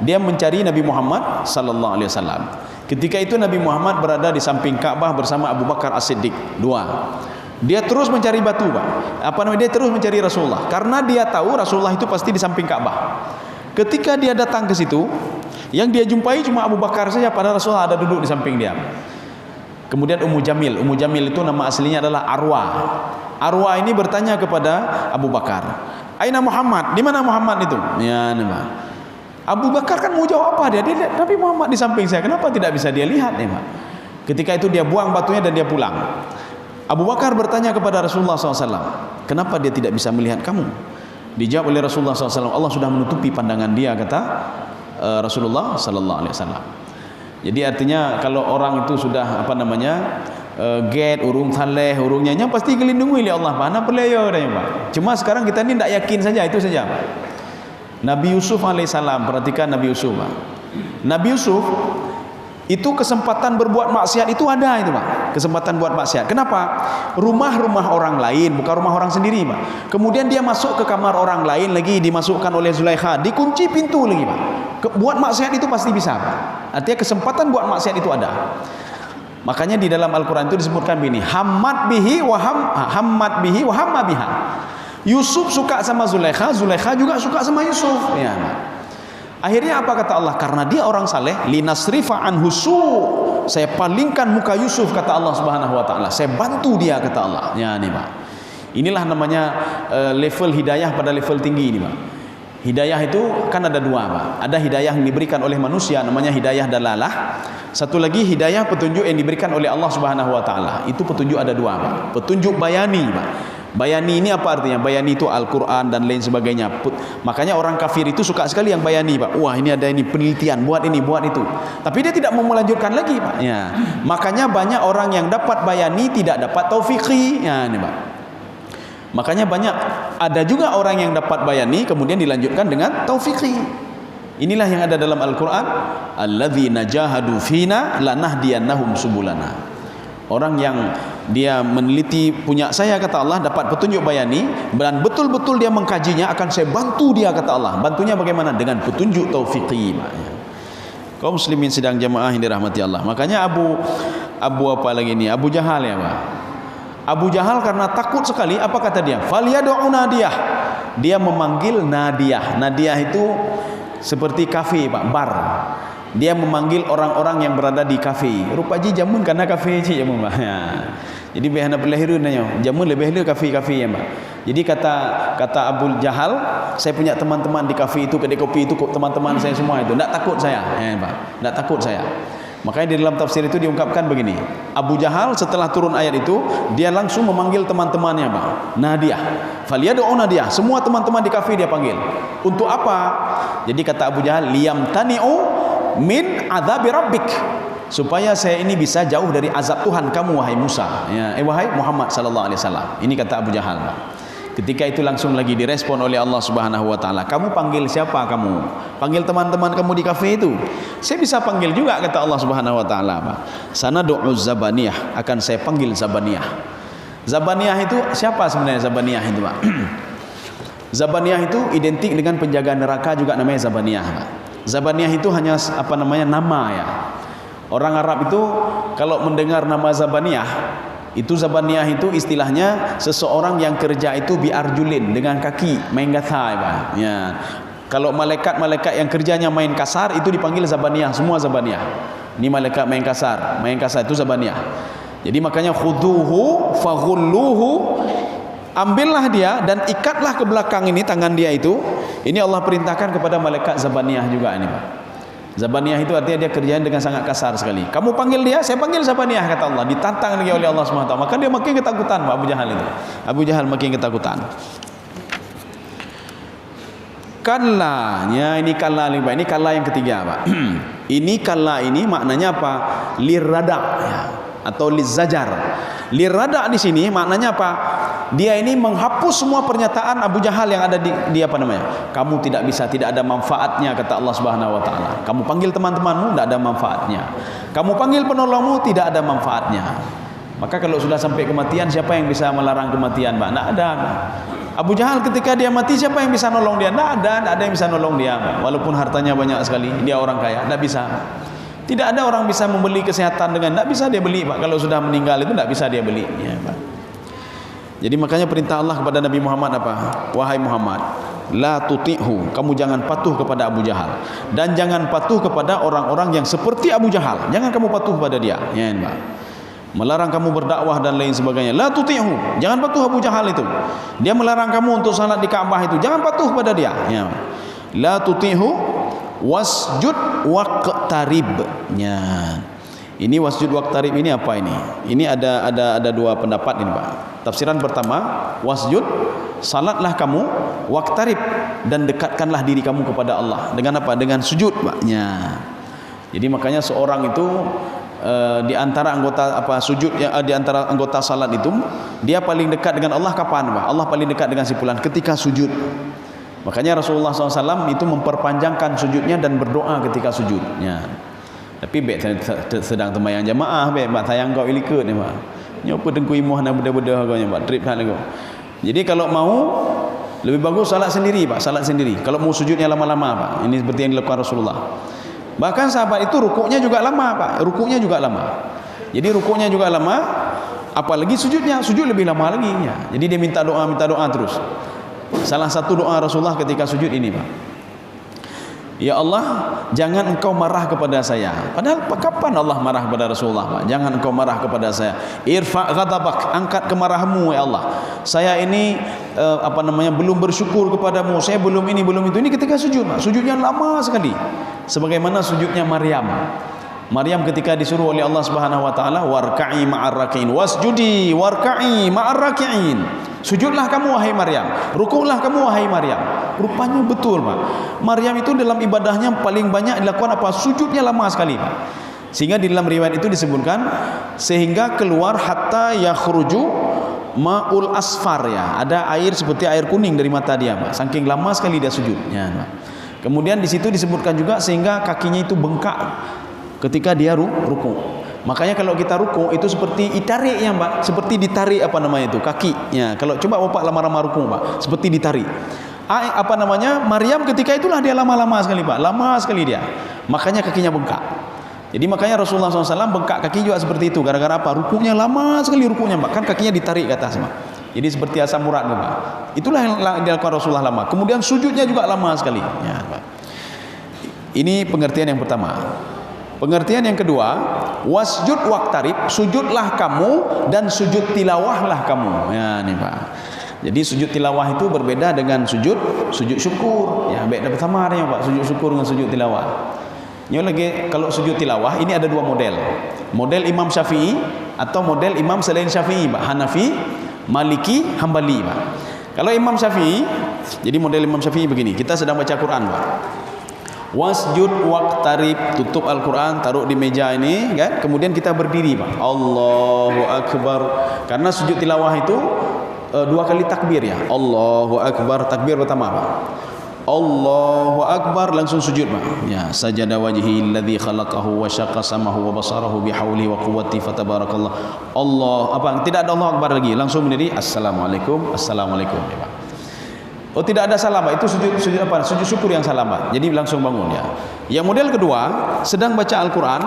dia mencari Nabi Muhammad sallallahu alaihi wasallam. Ketika itu Nabi Muhammad berada di samping Ka'bah bersama Abu Bakar As-Siddiq, 2. Dia terus mencari batu, Pak. Dia terus mencari Rasulullah karena dia tahu Rasulullah itu pasti di samping Ka'bah. Ketika dia datang ke situ, yang dia jumpai cuma Abu Bakar saja, padahal Rasulullah ada duduk di samping dia. Kemudian Ummu Jamil itu nama aslinya adalah Arwa. Arwa ini bertanya kepada Abu Bakar, Aina Muhammad? Di mana Muhammad itu? Ya, Pak. Abu Bakar kan mau jawab apa dia? Tapi Muhammad di samping saya. Kenapa tidak bisa dia lihat, Pak? Ketika itu dia buang batunya dan dia pulang. Abu Bakar bertanya kepada Rasulullah SAW, kenapa dia tidak bisa melihat kamu? Dijawab oleh Rasulullah SAW, Allah sudah menutupi pandangan dia, kata Rasulullah SAW. Jadi artinya kalau orang itu sudah get urung saleh urungnya pasti dilindungi oleh Allah, Pak. Ana percaya Pak. Cuma sekarang kita ini tidak yakin saja, itu saja. Nabi Yusuf alaihissalam, perhatikan Nabi Yusuf, Pak. Nabi Yusuf itu kesempatan berbuat maksiat itu ada itu, Pak. Kesempatan buat maksiat. Kenapa? Rumah-rumah orang lain, bukan rumah orang sendiri, Pak. Kemudian dia masuk ke kamar orang lain lagi, dimasukkan oleh Zulaikha, dikunci pintu lagi, Pak. Buat maksiat itu pasti bisa, Pak. Artinya kesempatan buat maksiat itu ada. Makanya di dalam Al-Quran itu disebutkan begini, hammat bihi wa hamma biha. Yusuf suka sama Zulaikha, Zulaikha juga suka sama Yusuf. Ya. Akhirnya apa kata Allah? Karena dia orang saleh, linasrifa anhu su, saya palingkan muka Yusuf, kata Allah Subhanahu wa taala. Saya bantu dia, kata Allah. Ya, nih, Pak. Inilah namanya level hidayah pada level tinggi ini, Pak. Hidayah itu kan ada dua, Pak. Ada hidayah yang diberikan oleh manusia, namanya hidayah dalalah. Satu lagi hidayah petunjuk yang diberikan oleh Allah Subhanahu wa taala. Itu petunjuk ada dua, Pak. Petunjuk bayani, Pak. Bayani ini apa artinya? Bayani itu Al-Quran dan lain sebagainya. Makanya orang kafir itu suka sekali yang bayani, Pak. Wah, ini ada ini penelitian, buat ini, buat itu. Tapi dia tidak mau melanjutkan lagi, Pak. Ya. Makanya banyak orang yang dapat bayani tidak dapat taufiqi. Ya, ini, Pak. Makanya banyak, ada juga orang yang dapat bayani kemudian dilanjutkan dengan taufiqi. Inilah yang ada dalam Al-Quran. Alladzina jahadu fina lanahdiyannahum subulana. Orang yang dia meneliti punya saya, kata Allah, dapat petunjuk bayani dan betul-betul dia mengkajinya, akan saya bantu dia, kata Allah. Bantunya bagaimana? Dengan petunjuk taufiqi. Kaum muslimin sedang jamaah yang dirahmati Allah. Makanya Abu apa lagi ini? Abu Jahal, ya, Pak. Abu Jahal karena takut sekali, apa kata dia? Falyad'u nadiyah. Dia memanggil nadiyah. Nadiyah itu seperti kafe, Pak, bar. Dia memanggil orang-orang yang berada di kafe. Rupaji jamun karena kafe ci jamun, Pak. Ya. Jadi behana berlahirun nanya, jamun lebih le kafe-kafe, ya, Pak. Jadi kata Abu Jahal, saya punya teman-teman di kafe itu, kedai kopi itu, teman-teman saya semua itu. Enggak takut saya, ya, Pak. Enggak takut saya. Makanya di dalam tafsir itu diungkapkan begini, Abu Jahal setelah turun ayat itu, dia langsung memanggil teman-temannya, Pak. Nadiyah, faliyad'u nadiyah. Semua teman-teman di kafe dia panggil. Untuk apa? Jadi kata Abu Jahal, liyamtani'u min adzabi rabbik, supaya saya ini bisa jauh dari azab Tuhan kamu, wahai Musa, ya, wahai Muhammad sallallahu alaihi wasallam. Ini kata Abu Jahal, Pak. Ketika itu langsung lagi direspon oleh Allah Subhanahu wa taala. Kamu panggil siapa kamu? Panggil teman-teman kamu di kafe itu. Saya bisa panggil juga, kata Allah Subhanahu wa taala, Pak. Sanad'u Zabaniyah, akan saya panggil Zabaniyah. Zabaniyah itu siapa sebenarnya? Zabaniyah itu, Pak. Zabaniyah itu identik dengan penjaga neraka juga, namanya Zabaniyah, Pak. Zabaniyah itu hanya nama, ya. Orang Arab itu kalau mendengar nama Zabaniyah, itu Zabaniyah itu istilahnya seseorang yang kerja itu biarjulin, dengan kaki, main gathai, Pak. Ya. Kalau malaikat-malaikat yang kerjanya main kasar itu dipanggil Zabaniyah, semua Zabaniyah. Ini malaikat main kasar itu Zabaniyah. Jadi makanya khuduhu faghulluhu, ambillah dia dan ikatlah ke belakang ini tangan dia itu. Ini Allah perintahkan kepada malaikat Zabaniyah juga ini, Pak. Zabaniyah itu artinya dia kerjanya dengan sangat kasar sekali. Kamu panggil dia, saya panggil Zabaniyah, kata Allah. Ditantang lagi oleh Allah SWT. Maka dia makin ketakutan, Pak, Abu Jahal itu. Abu Jahal makin ketakutan. Kallanya, ini kalla, Pak. Ini kalla yang ketiga, Pak. Ini kalla ini maknanya apa? Lirrada, ya, atau lizajar. Lirrada di sini maknanya apa? Dia ini menghapus semua pernyataan Abu Jahal yang ada di apa namanya? Kamu tidak bisa, tidak ada manfaatnya, kata Allah Subhanahu wa taala. Kamu panggil teman-temanmu, tidak ada manfaatnya. Kamu panggil penolongmu, tidak ada manfaatnya. Maka kalau sudah sampai kematian, siapa yang bisa melarang kematian, Pak? Tidak ada. Abu Jahal ketika dia mati, siapa yang bisa nolong dia? Tidak ada yang bisa nolong dia, Pak. Walaupun hartanya banyak sekali, dia orang kaya, tidak bisa. Tidak ada orang bisa membeli kesehatan dengan, tidak bisa dia beli, Pak. Kalau sudah meninggal itu tidak bisa dia beli, ya, Pak. Jadi makanya perintah Allah kepada Nabi Muhammad apa? Wahai Muhammad, la tuti'hu, kamu jangan patuh kepada Abu Jahal, dan jangan patuh kepada orang-orang yang seperti Abu Jahal. Jangan kamu patuh pada dia, ya, Pak. melarang kamu berdakwah dan lain sebagainya. La tuti'hu, jangan patuh Abu Jahal itu. Dia melarang kamu untuk salat di Ka'bah itu, jangan patuh pada dia. Ya. La tuti'hu wasjud waqtarib. Ya. Ini wasjud waqtarib ini apa ini? Ini ada dua pendapat ini, Pak. Tafsiran pertama, wasjud, salatlah kamu, waqtarib, dan dekatkanlah diri kamu kepada Allah. Dengan apa? Dengan sujud, Pak. Ya. Jadi makanya seorang itu di antara anggota sujud di antara anggota salat itu, dia paling dekat dengan Allah kapan, Pak? Allah paling dekat dengan si fulan ketika sujud. Makanya Rasulullah SAW itu memperpanjangkan sujudnya dan berdoa ketika sujudnya. Tapi sedang tembayang jamaah, Pak sayang kau ilikut ni, Pak. Nyopo dengku imuh nak beda-beda kau, Pak. Trip hal aku. Jadi kalau mau lebih bagus salat sendiri, Pak, salat sendiri. Kalau mau sujudnya lama-lama, Pak. Ini seperti yang dilakukan Rasulullah. Bahkan sahabat itu rukuknya juga lama, Pak. Rukuknya juga lama. Jadi rukuknya juga lama, apalagi sujudnya, sujud lebih lama lagi ya. Jadi dia minta doa terus. Salah satu doa Rasulullah ketika sujud ini, Pak. Ya Allah, jangan engkau marah kepada saya. Padahal kapan Allah marah kepada Rasulullah, Pak? Jangan engkau marah kepada saya. Irfa' ghadabak, angkat kemarahanmu ya Allah. Saya ini belum bersyukur kepadamu. Saya belum ini, belum itu. Ini ketika sujud, Pak. Sujudnya lama sekali. Sebagaimana sujudnya Maryam. Maryam ketika disuruh oleh Allah Subhanahu wa taala, warka'i ma'ar raki'in, wasjudi warka'i ma'ar raki'in. Sujudlah kamu wahai Maryam, rukuklah kamu wahai Maryam. Rupanya betul, Pak. Maryam itu dalam ibadahnya paling banyak dilakukan apa? Sujudnya lama sekali, Pak. Sehingga di dalam riwayat itu disebutkan sehingga keluar hatta yakhruju ma'ul asfar ya. Ada air seperti air kuning dari mata dia, Pak. Saking lama sekali dia sujudnya, Pak. Kemudian di situ disebutkan juga sehingga kakinya itu bengkak ketika dia rukuk. Makanya kalau kita rukuk itu seperti ditarik ya, Pak, seperti ditarik kakinya. Kalau coba Bapak lama-lama rukuk, Pak, seperti ditarik. Maryam ketika itulah dia lama-lama sekali, Pak, lama sekali dia. Makanya kakinya bengkak. Jadi makanya Rasulullah SAW bengkak kaki juga seperti itu. Gara-gara apa? Rukuknya lama sekali rukuknya, Pak. Kan kakinya ditarik ke atas, Pak. Jadi seperti asam urat, Pak. Itulah yang dilakukan Rasulullah lama. Kemudian sujudnya juga lama sekali. Ya, Pak. Ini pengertian yang pertama. Pengertian yang kedua, wasjud waqtarib, sujudlah kamu dan sujud tilawahlah kamu. Ya, nih, Pak. Jadi sujud tilawah itu berbeda dengan sujud syukur. Ya, beda pertama ada yang, Pak, sujud syukur dengan sujud tilawah. Ini lagi kalau sujud tilawah ini ada dua model. Model Imam Syafi'i atau model imam selain Syafi'i, Pak. Hanafi, Maliki, Hambali, Pak. Kalau Imam Syafi'i, jadi model Imam Syafi'i begini. Kita sedang baca Quran, Pak. Wasjud waqtarib, tutup Al-Quran, taruh di meja ini, kan? Kemudian kita berdiri, Pak. Allahu Akbar. Karena sujud tilawah itu dua kali takbir ya. Allahu Akbar, takbir pertama, Pak. Allahu Akbar, langsung sujud, Pak. Ya, sajada wajhi alladhi khalaqahu wa syaqqa samahu wa basarahu bihawli wa quwwati fatabarakallah. Tidak ada Allah Akbar lagi, langsung berdiri. Assalamualaikum, assalamualaikum, ya, Pak. Oh, tidak ada salam, Pak. Itu sujud syukur yang salam, Pak. Jadi langsung bangun ya. Yang model kedua, sedang baca Al-Quran,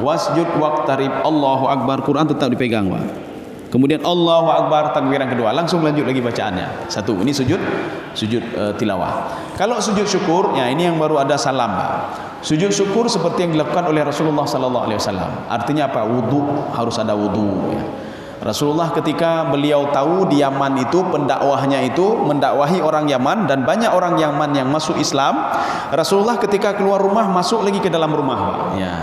wasjud waqtarib, Allahu Akbar, Quran tetap dipegang, Pak. Kemudian Allahu Akbar, takbir yang kedua, langsung lanjut lagi bacaannya. Satu, ini sujud tilawah. Kalau sujud syukur, ya ini yang baru ada salam, Pak. Sujud syukur seperti yang dilakukan oleh Rasulullah SAW. Artinya apa? Wudu, harus ada wudu ya. Rasulullah ketika beliau tahu di Yaman itu pendakwahnya itu mendakwahi orang Yaman dan banyak orang Yaman yang masuk Islam, Rasulullah ketika keluar rumah masuk lagi ke dalam rumah, Pak. Ya.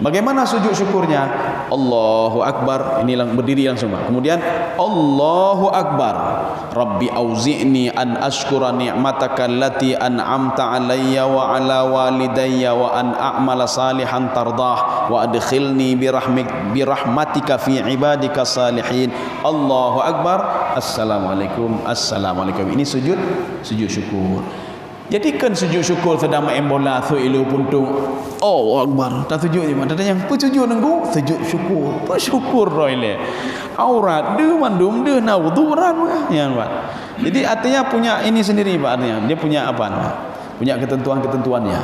Bagaimana sujud syukurnya? Allahu Akbar, ini berdiri langsung, Pak. Kemudian Allahu Akbar. Rabbi auzi'ni an ashkura ni'mataka allati an'amta alayya wa ala walidayya wa an a'mala salihan tardah wa adkhilni birahmatika fi ibadika salihin. Allahu Akbar. Assalamualaikum. Ini sujud syukur. Jadikan sujud syukur sedang main bola thuilu puntung. Oh Akbar, tak sujud je, ada yang sujud nunggu sujud syukur. Bersyukur roile. Aurat de mandum de naudzuran ya, Pak. Jadi artinya punya ini sendiri, Pak, artinya. Dia punya apa, Pak? Punya ketentuan-ketentuannya.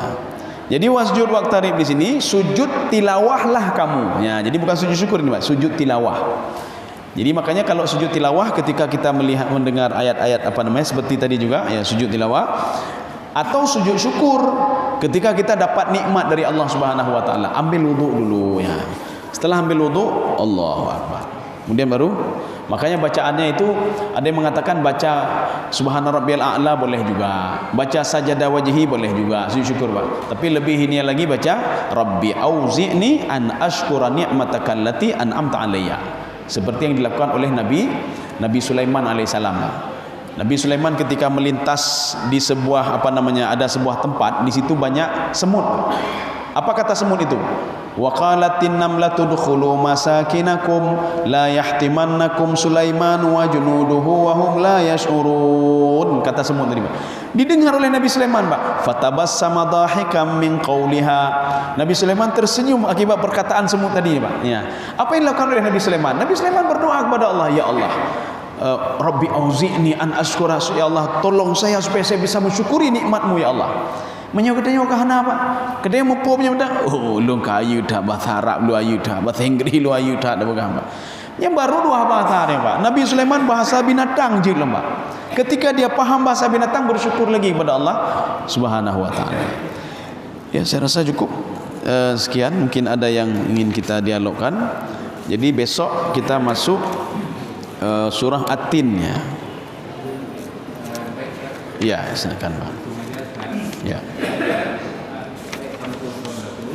Jadi wasjud waqtarib di sini sujud tilawahlah kamu. Ya, jadi bukan sujud syukur ini, Pak, sujud tilawah. Jadi makanya kalau sujud tilawah ketika kita mendengar ayat-ayat seperti tadi juga ya sujud tilawah. Atau sujud syukur ketika kita dapat nikmat dari Allah Subhanahu wa taala, ambil wudu dulu ya. Setelah ambil wudu, Allahu Akbar. Kemudian baru, makanya bacaannya itu ada yang mengatakan baca Subhana Rabbiyal A'la boleh juga, baca Sajadah Wajhi boleh juga, sujud syukur Pak. Tapi lebih ini lagi baca Rabbi auzi'ni an ashkura ni'mataka allati an'amta alayya. Seperti yang dilakukan oleh Nabi Sulaiman alaihissalam. Nabi Sulaiman ketika melintas di sebuah ada sebuah tempat, di situ banyak semut. Apa kata semut itu? Wa qalatin namlatu dukhulu masakinakum la yahtimannakum Sulaiman wa junuduhu wa hum la yash'urun. Kata semut tadi, Pak. Didengar oleh Nabi Sulaiman, Pak. Fatabassama dhahikam min qawliha. Nabi Sulaiman tersenyum akibat perkataan semut tadi, Pak. Ya. Apa yang dilakukan oleh Nabi Sulaiman? Nabi Sulaiman berdoa kepada Allah, ya Allah, Rabbi auzi'ni an ashkura, ya Allah, tolong saya supaya saya bisa mensyukuri nikmat-Mu ya Allah. Menyokotnya kahana apa? Kedai mupo punya dah. Oh, lu kayu dah bahasa Arab lu ayu dah, bahasa Inggris lu ayu dah apa. Yang baru dua bahasa ni, Pak. Nabi Sulaiman bahasa binatang je lah, Pak. Ketika dia paham bahasa binatang, bersyukur lagi kepada Allah Subhanahu wa taala. Ya, saya rasa cukup. Sekian, mungkin ada yang ingin kita dialogkan. Jadi besok kita masuk surah At-Tin ya. Ya, silakan, Pak. Ya.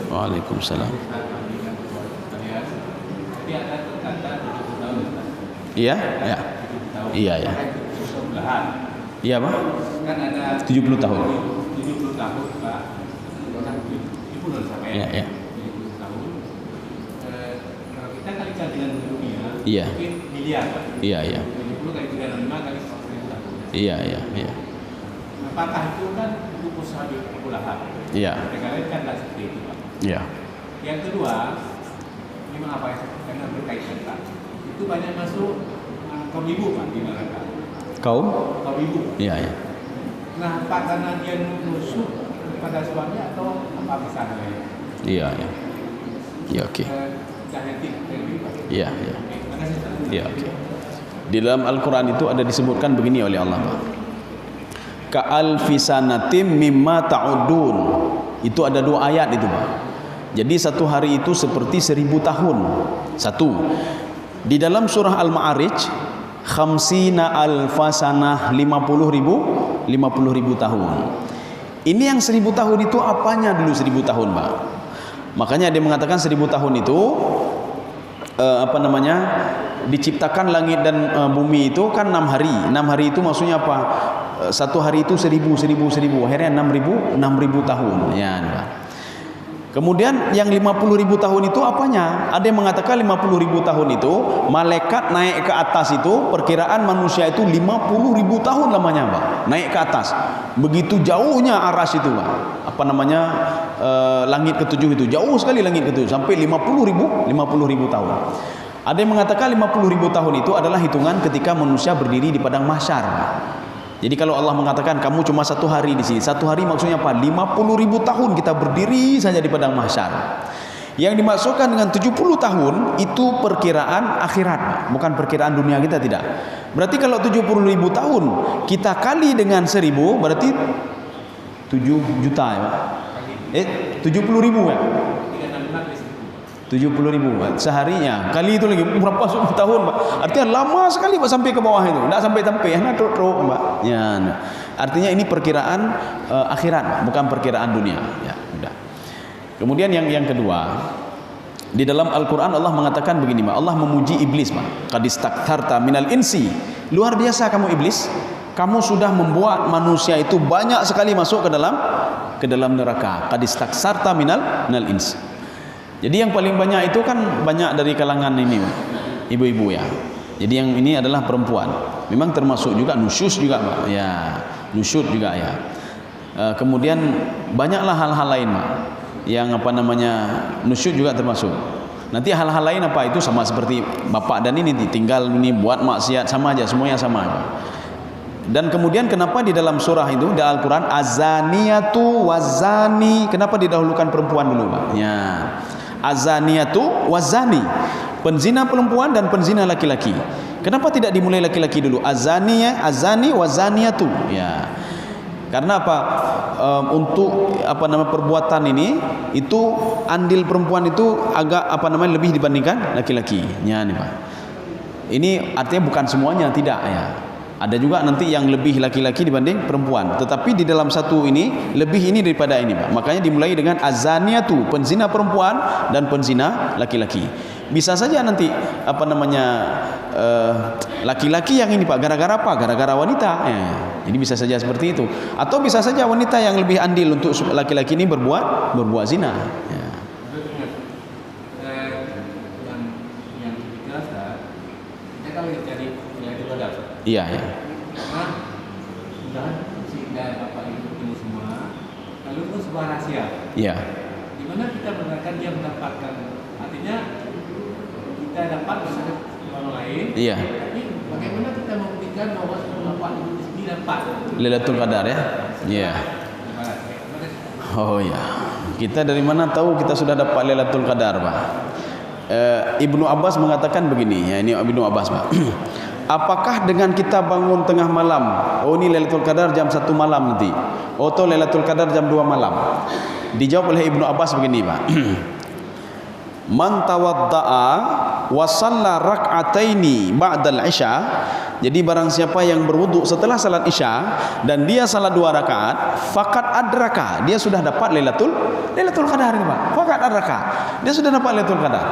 Waalaikumsalam. Iya, ya. Iya, ya. Iya, Pak. Kan ada 70 tahun. 70 tahun, Pak. Iya, ya. Kalau kita kalikan dengan dunia, iya. Mungkin miliar, Pak. Iya, iya. 70 kali 365 kali 100 tahun. Iya, iya, iya. Apakah itu kan buku sahabat Abu Lahab? Iya. Mereka kan tidak seperti itu, Pak. Iya. Yang kedua, memang apa yang karena berkaitan, Pak. Itu banyak masuk kaum ibu, Pak, di neraka. Kaum ibu. Iya, iya. Nah, Pak, karena dia nusuk kepada suami atau apa misalnya? Iya, iya. Ya, oke. Iya, iya. Iya, oke. Di dalam Al-Quran itu ada disebutkan begini oleh Allah, Pak. Ka'alfi sanatim mimma ta'udun. Itu ada dua ayat itu, Pak. Jadi satu hari itu seperti 1000 tahun. Satu. Di dalam surah Al-Ma'arij, khamsina alfasanah, 50.000 tahun. Ini yang 1000 tahun itu apanya dulu 1000 tahun, Pak? Makanya dia mengatakan 1000 tahun itu diciptakan langit dan bumi itu kan 6 hari. 6 hari itu maksudnya apa? Satu hari itu 1000. Akhirnya 6.000 tahun. Ya, Pak. Kemudian yang 50.000 tahun itu apanya? Ada yang mengatakan 50.000 tahun itu malaikat naik ke atas itu perkiraan manusia itu 50.000 tahun lamanya, Pak. Naik ke atas. Begitu jauhnya aras itu, Pak. Langit ketujuh itu jauh sekali, langit ketujuh sampai 50.000 tahun. Ada yang mengatakan 50.000 tahun itu adalah hitungan ketika manusia berdiri di padang mahsyar, Pak. Jadi kalau Allah mengatakan kamu cuma satu hari di sini, satu hari maksudnya apa? 50.000 tahun kita berdiri saja di padang mahsyar. Yang dimaksudkan dengan 70 tahun itu perkiraan akhirat, bukan perkiraan dunia kita, tidak. Berarti kalau 70.000 tahun kita kali dengan 1000 berarti 7 juta ya, Pak. 70.000 ya. 70.000 seharinya, kali itu lagi berapa tahun, Pak? Artinya lama sekali, Pak, sampai ke bawah itu. Tidak sampai, nah truk, Pak. Ya, nah. Artinya ini perkiraan akhirat, bukan perkiraan dunia. Ya, udah. Kemudian yang kedua, di dalam Al-Quran Allah mengatakan begini, Pak. Allah memuji iblis, Pak. Qad istaktharta minal insi. Luar biasa kamu iblis. Kamu sudah membuat manusia itu banyak sekali masuk ke dalam neraka. Qad istaktharta minal insi. Jadi yang paling banyak itu kan banyak dari kalangan ini, ibu-ibu ya. Jadi yang ini adalah perempuan. Memang termasuk juga nusyus juga, Pak. Ya, nusyud juga ya. Kemudian banyaklah hal-hal lain, Pak. Yang nusyud juga termasuk. Nanti hal-hal lain apa itu sama seperti bapak dan ini tinggal ini buat maksiat, sama aja, semuanya sama. Dan kemudian kenapa di dalam surah itu di Al-Quran azaniyatu wazani, kenapa didahulukan perempuan dulu, Pak? Ya. Azaniyatu wazani, penzina perempuan dan penzina laki-laki. Kenapa tidak dimulai laki-laki dulu? Azani wazaniyatu. Ya. Karena apa? Untuk perbuatan ini itu andil perempuan itu agak lebih dibandingkan laki-laki. Ya nih Pak. Ini artinya bukan semuanya, tidak ya. Ada juga nanti yang lebih laki-laki dibanding perempuan. Tetapi di dalam satu ini lebih ini daripada ini Pak. Makanya dimulai dengan azaniatu, penzina perempuan dan penzina laki-laki. Bisa saja nanti laki-laki yang ini Pak, gara-gara apa? Gara-gara wanita ya. Jadi bisa saja seperti itu. Atau bisa saja wanita yang lebih andil untuk laki-laki ini berbuat zina ya. Yang jelas kita kalau jadi nilai itu ada. Iya ya. Karena sudah sehingga Bapak Ibu ini semua lalu itu sebuah rahasia. Iya. Di mana kita benarkan dia mendapatkan, artinya kita dapat bersama orang lain. Iya. Tapi bagaimana kita membuktikan bahwa Bapak Ibu di sini dapat Lailatul Qadar ya? Iya. Oh ya. Kita dari mana tahu kita sudah dapat Lailatul Qadar, Pak? Ibnu Abbas mengatakan begini, ya ini Ibnu Abbas, Pak. Apakah dengan kita bangun tengah malam, oh ini Lailatul Qadar jam 1 malam nanti, oh itu Lailatul Qadar jam 2 malam? Dijawab oleh Ibnu Abbas begini, Pak. Man tawadda'a wa shalla rak'ataini ba'dal isya. Jadi barang siapa yang berwudu setelah salat isya dan dia salat 2 rakaat, faqad adraka, dia sudah dapat Lailatul Qadar ini Pak. Faqad adraka, dia sudah dapat Lailatul Qadar.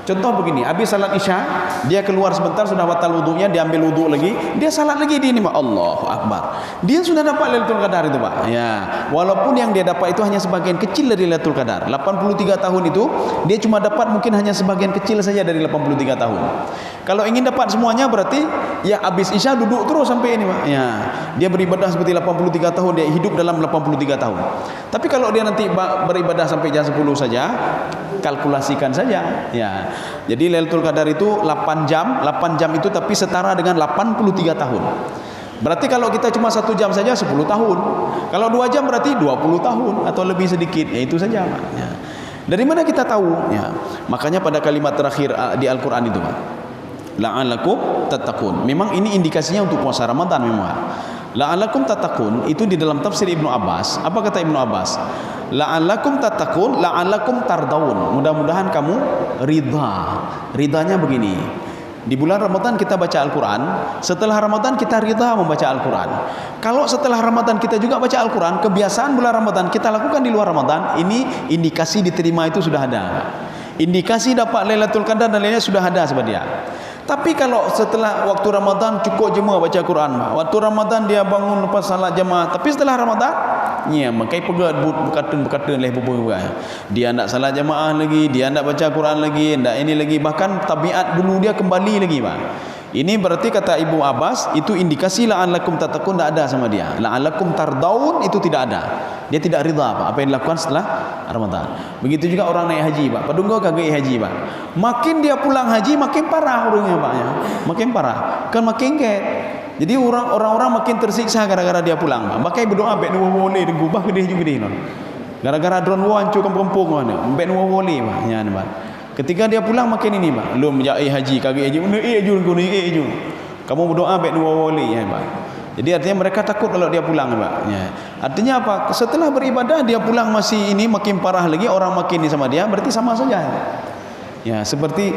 Contoh begini, habis salat isya, dia keluar sebentar sudah batal wudunya, dia ambil wudu lagi, dia salat lagi di ini Pak. Allahu Akbar. Dia sudah dapat Lailatul Qadar itu Pak. Ya, walaupun yang dia dapat itu hanya sebagian kecil dari Lailatul Qadar. 83 tahun itu dia cuma dapat mungkin hanya sebagian kecil saja dari 83 tahun. Kalau ingin dapat semuanya berarti ya habis isya duduk terus sampai ini Pak. Ya, dia beribadah seperti 83 tahun, dia hidup dalam 83 tahun. Tapi kalau dia nanti beribadah sampai jam 10 saja, kalkulasikan saja ya. Jadi Lailatul Qadar itu 8 jam itu tapi setara dengan 83 tahun. Berarti kalau kita cuma 1 jam saja 10 tahun. Kalau 2 jam berarti 20 tahun atau lebih sedikit. Ya itu saja Pak. Ya. Dari mana kita tahu? Ya. Makanya pada kalimat terakhir di Al-Qur'an itu Pak. La'alakum tattaqun. Memang ini indikasinya untuk puasa Ramadan memang. La'alakum tattaqun itu di dalam tafsir Ibnu Abbas. Apa kata Ibnu Abbas? La'alakum tattaqun, la'alakum tardaun. Mudah-mudahan kamu ridha. Ridhanya begini. Di bulan Ramadan kita baca Al-Quran, setelah Ramadan kita ridha membaca Al-Quran. Kalau setelah Ramadan kita juga baca Al-Quran, kebiasaan bulan Ramadan kita lakukan di luar Ramadan, ini indikasi diterima itu sudah ada. Indikasi dapat Lailatul Qadar dan lainnya sudah ada sebenarnya. Tapi kalau setelah waktu Ramadan cukup jemaah baca Quran, waktu Ramadan dia bangun lepas salat jemaah, tapi setelah Ramadan, ya makai pegat berkata leh bubuh. Dia nak salat jemaah lagi, dia nak baca Quran lagi, ndak ini lagi, bahkan tabiat dulu dia kembali lagi, Pak. Ini berarti kata Ibu Abbas itu indikasi la'alakum tattaqun tidak ada sama dia. La'alakum tardaun itu tidak ada. Dia tidak ridha Pak apa yang dilakukan setelah Ramadan. Begitu juga orang naik haji Pak. Padunggo kagak haji Pak. Makin dia pulang haji makin parah orangnya Pak ya. Makin parah. Kan makin get. Jadi orang-orang makin tersiksa gara-gara dia pulang Pak. Makai berdoa bek nu boleh gubah gede juga dia non. Gara-gara drone wancur kampung mana. Bek nu boleh Pak. Ya Pak. Ketika dia pulang makin ini Pak. Lu menjai haji kagak haji. Aju. Kamu berdoa bek nu boleh ya Pak. Jadi artinya mereka takut kalau dia pulang Pak. Ya. Artinya apa? Setelah beribadah dia pulang masih ini makin parah lagi, orang makin ini sama dia, berarti sama saja. Ya, seperti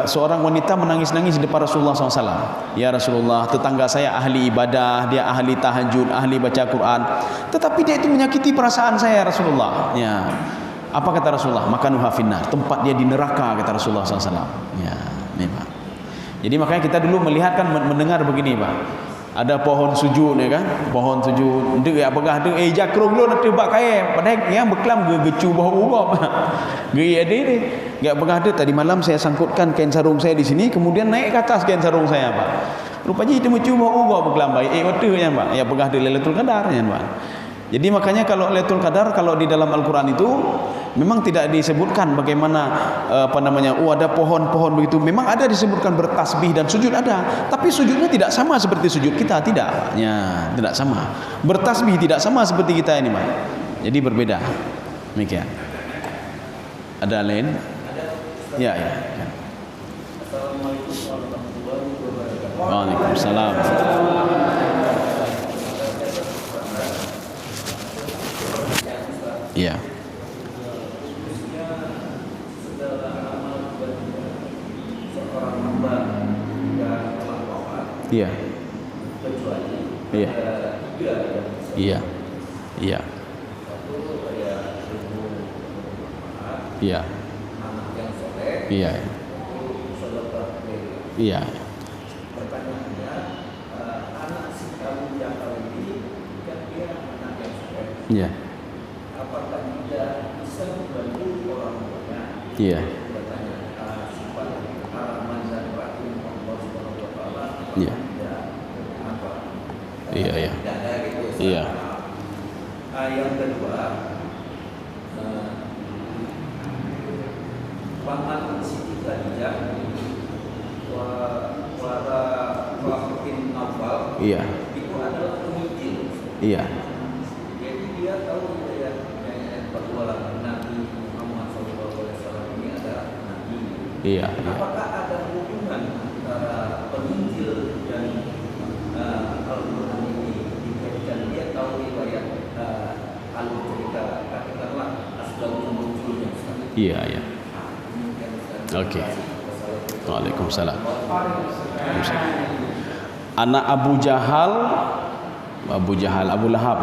seorang wanita menangis-nangis di depan Rasulullah SAW. Ya Rasulullah, tetangga saya ahli ibadah, dia ahli tahajud, ahli baca Quran, tetapi dia itu menyakiti perasaan saya Rasulullah. Ya. Apa kata Rasulullah? Makanuha finnar, tempat dia di neraka kata Rasulullah SAW. Ya, ini Pak. Jadi makanya kita dulu melihat kan mendengar begini Pak. Ada pohon sujud ya kan, pohon sujud ndek ya begah ndek jakrung lu nak tebak kae padahal yang beklam gecu bau ubah ge ada ni enggak begah ndek tadi malam saya sangkutkan kain sarung saya di sini kemudian naik ke atas kain sarung saya Pak, rupanya itu mecu bau ubah beklam baik betul ya Pak ya begah ndek Lailatul Qadar ya Pak. Jadi makanya kalau Lailatul Qadar kalau di dalam Al-Qur'an itu memang tidak disebutkan bagaimana ada pohon-pohon begitu. Memang ada disebutkan bertasbih dan sujud ada, tapi sujudnya tidak sama seperti sujud kita, tidak. Ya, tidak sama. Bertasbih tidak sama seperti kita ini, Pak. Jadi berbeda. Demikian. Ada lain? Ya. Assalamualaikum warahmatullahi wabarakatuh. Waalaikumsalam. Iya. Seorang hamba yang telah wafat Iya. kecuali Iya. ada 3 yang Iya. Iya. satu kayak ilmu bermanfaat, Iya. anak yang soleh, Iya. sedekah khair. Iya. Pertanyaannya, anak si Abu Jahal ini kan dia anak yang soleh, Iya. apakah dia bisa membantu orang tuanya? Iya. Bertanya sifat haraman dan rahim Allah Subhanahu wa taala. Iya. Tidak apa? Iya, iya. Tidak ada gitu. Iya. Yang kedua, paman Siti Khadijah wara Fakhrin Nawfal Iya. itu adalah penginjil. Iya. Jadi dia tahu ya bahwa Nabi Muhammad SAW ini adalah Nabi. Iya. Apakah ada hubungan antara penginjil dan Al-Quran ini dikaitkan? Dia tahu riwayat alur cerita katakanlah asbabun nuzulnya. Iya. Iya. Oke. Waalaikumsalam. Anak Abu Jahal, Abu Lahab.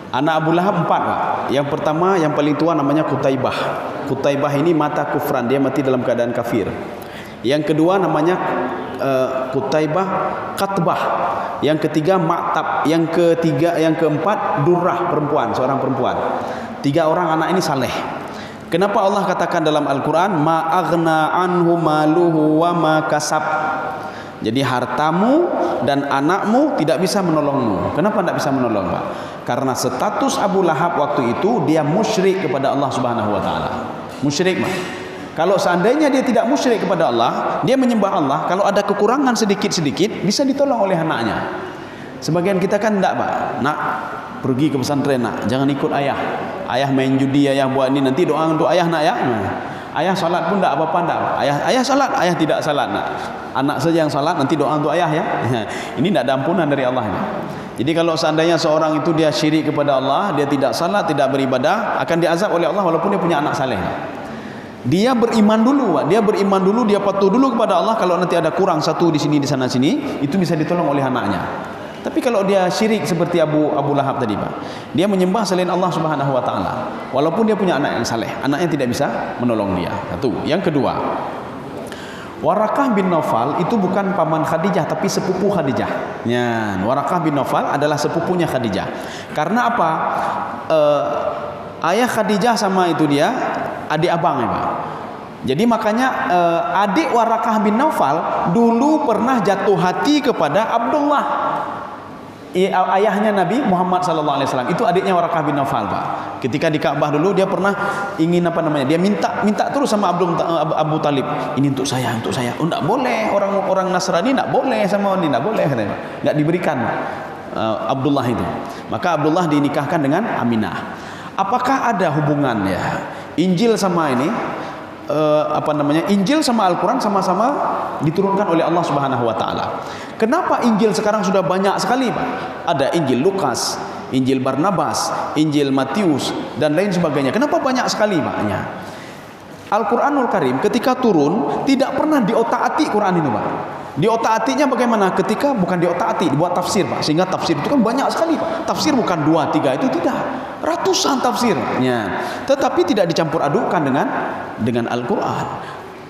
Anak Abu Lahab 4, Pak. Yang pertama, yang paling tua namanya Qutaibah. Qutaibah ini mata kufran, dia mati dalam keadaan kafir. Yang kedua namanya Qutaibah Qatbah. Yang ketiga Ma'tab. Yang keempat Durrah, perempuan, seorang perempuan. 3 orang anak ini saleh. Kenapa Allah katakan dalam Al-Quran ma aghna anhu maluhu wa ma kasab? Jadi hartamu dan anakmu tidak bisa menolongmu. Kenapa tidak bisa menolong, Pak? Karena status Abu Lahab waktu itu dia musyrik kepada Allah Subhanahu wa taala. Musyrik, Pak. Kalau seandainya dia tidak musyrik kepada Allah, dia menyembah Allah, kalau ada kekurangan sedikit-sedikit bisa ditolong oleh anaknya. Sebagian kita kan tidak, Pak. Nak, pergi ke pesantren, nak, jangan ikut ayah. Ayah main judi, ayah buat ini, nanti doa untuk ayah, nak, ya. Ayah salat pun tak apa-apa, tak. Ayah salat, ayah tidak salat, nak. Anak saja yang salat, nanti doa untuk ayah, ya. Ini tidak ada ampunan dari Allah, ya. Jadi kalau seandainya seorang itu dia syirik kepada Allah, dia tidak salat, tidak beribadah, akan diazab oleh Allah walaupun dia punya anak saleh. Dia beriman dulu, Pak. Dia beriman dulu, dia patuh dulu kepada Allah. Kalau nanti ada kurang satu di sini, di sana sini, itu bisa ditolong oleh anaknya. Tapi kalau dia syirik seperti Abu Lahab tadi, Pak, dia menyembah selain Allah Subhanahu wa taala, walaupun dia punya anak yang saleh, anaknya tidak bisa menolong dia. Satu. Yang kedua, Warakah bin Nawfal itu bukan paman Khadijah tapi sepupu Khadijah. Ya, Warakah bin Nawfal adalah sepupunya Khadijah. Karena apa? Ayah Khadijah sama itu dia adik abang, ya, Pak. Jadi makanya adik Warakah bin Nawfal dulu pernah jatuh hati kepada Abdullah, ayahnya Nabi Muhammad SAW. Itu adiknya Warakah bin Nawfal, Pak. Ketika di Ka'bah dulu dia pernah ingin dia minta terus sama Abu Talib, ini untuk saya. Oh, enggak boleh, orang Nasrani enggak boleh sama ini, enggak boleh katanya. Enggak diberikan Abdullah itu. Maka Abdullah dinikahkan dengan Aminah. Apakah ada hubungan, ya, Injil sama ini? Injil sama Al-Quran sama-sama diturunkan oleh Allah Subhanahu wa taala. Kenapa Injil sekarang sudah banyak sekali, Pak? Ada Injil Lukas, Injil Barnabas, Injil Matius dan lain sebagainya. Kenapa banyak sekali, Pak-nya? Al-Quranul Karim ketika turun tidak pernah diotak-atik Quran ini, Pak. Diotak-atiknya bagaimana? Ketika bukan diotak-atik, dibuat tafsir, Pak. Sehingga tafsir itu kan banyak sekali, Pak. Tafsir bukan 2, 3, itu tidak. Ratusan tafsirnya. Tetapi tidak dicampur adukkan dengan Al-Quran.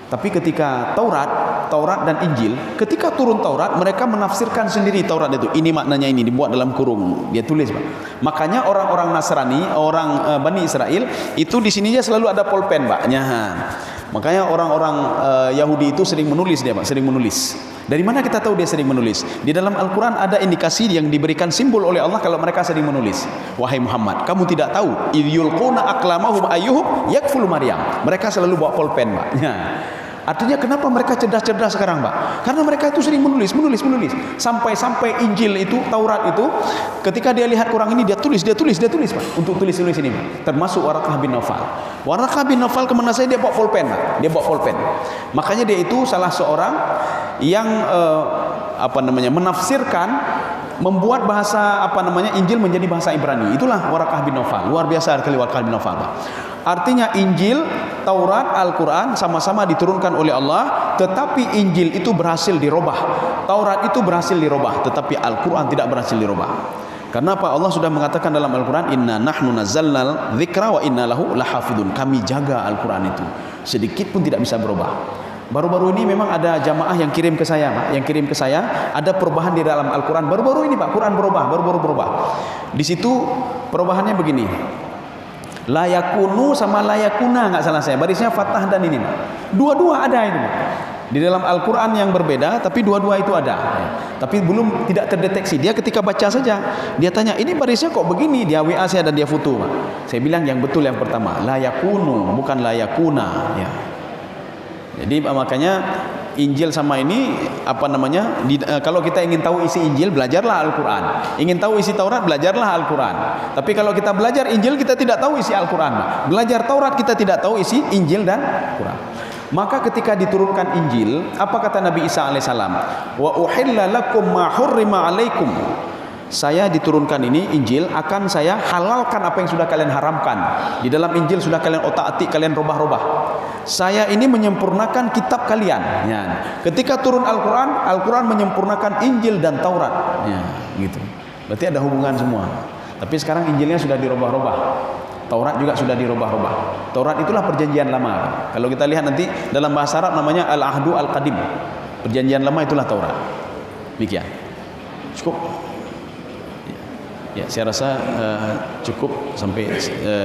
Tapi ketika Taurat dan Injil, ketika turun Taurat, mereka menafsirkan sendiri Taurat itu. Ini maknanya ini, dibuat dalam kurung. Dia tulis, Pak. Makanya orang-orang Nasrani, orang Bani Israel, itu di sininya selalu ada pulpen, Pak. Makanya orang-orang Yahudi itu sering menulis dia, Pak, sering menulis. Dari mana kita tahu dia sering menulis? Di dalam Al-Quran ada indikasi yang diberikan simbol oleh Allah kalau mereka sering menulis. Wahai Muhammad, kamu tidak tahu idh yulquna aqlamahum ayyuhum yakfulu Maryam. Mereka selalu bawa pulpen, Pak. Artinya kenapa mereka cerdas-cerdas sekarang, Pak? Karena mereka itu sering menulis. Sampai Injil itu, Taurat itu, ketika dia lihat kurang ini, dia tulis, Pak. Untuk tulis ini, Pak. Termasuk Warakah bin Nawfal. Warakah bin Nawfal kemana saja dia bawa pulpen, Pak. Dia bawa pulpen. Makanya dia itu salah seorang yang menafsirkan membuat bahasa Injil menjadi bahasa Ibrani. Itulah Warakah bin Naufal. Luar biasa sekali Warakah bin Naufal, Pak. Artinya Injil, Taurat, Al-Quran sama-sama diturunkan oleh Allah, tetapi Injil itu berhasil dirubah, Taurat itu berhasil dirubah, tetapi Al-Quran tidak berhasil dirubah. Karena apa? Allah sudah mengatakan dalam Al-Quran, Inna nahnu nazzalnal dzikra wa inna lahu lahafidun. Kami jaga Al-Quran itu, sedikit pun tidak bisa berubah. Baru-baru ini memang ada jamaah yang kirim ke saya, Pak, ada perubahan di dalam Al-Quran. Baru-baru ini, Pak, Quran baru-baru berubah. Di situ perubahannya begini. Layakunu sama layakuna, nggak salah saya. Barisnya fathah dan ini, Pak. Dua-dua ada itu, Pak. Di dalam Al-Quran yang berbeda, tapi dua-dua itu ada. Tapi tidak terdeteksi. Dia ketika baca saja, dia tanya, ini barisnya kok begini? Dia WA saya dan dia foto, Pak. Saya bilang yang betul yang pertama, layakunu, bukan layakuna. Ya. Jadi makanya Injil sama ini kalau kita ingin tahu isi Injil, belajarlah Al-Quran. Ingin tahu isi Taurat, belajarlah Al-Quran. Tapi kalau kita belajar Injil, kita tidak tahu isi Al-Quran. Belajar Taurat, kita tidak tahu isi Injil dan Quran. Maka ketika diturunkan Injil, apa kata Nabi Isa alaihissalam? Wa uhilla lakum ma hurrima alaikum. Saya diturunkan ini Injil, akan saya halalkan apa yang sudah kalian haramkan. Di dalam Injil sudah kalian otak-atik, kalian robah-robah. Saya ini menyempurnakan kitab kalian. Ya. Ketika turun Al-Quran, Al-Quran menyempurnakan Injil dan Taurat. Ya, gitu. Berarti ada hubungan semua. Tapi sekarang Injilnya sudah dirobah-robah. Taurat juga sudah dirobah-robah. Taurat itulah perjanjian lama. Kalau kita lihat nanti dalam bahasa Arab namanya Al-Ahdu Al-Qadim. Perjanjian lama itulah Taurat. Demikian. Cukup. Ya, saya rasa cukup sampai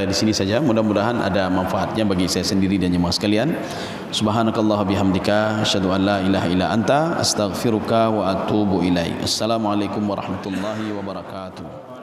di sini saja. Mudah-mudahan ada manfaatnya bagi saya sendiri dan jemaah sekalian. Subhanakallah bihamdika asyhadu an la ilaha illa anta astaghfiruka wa atubu ilaik. Assalamualaikum warahmatullahi wabarakatuh.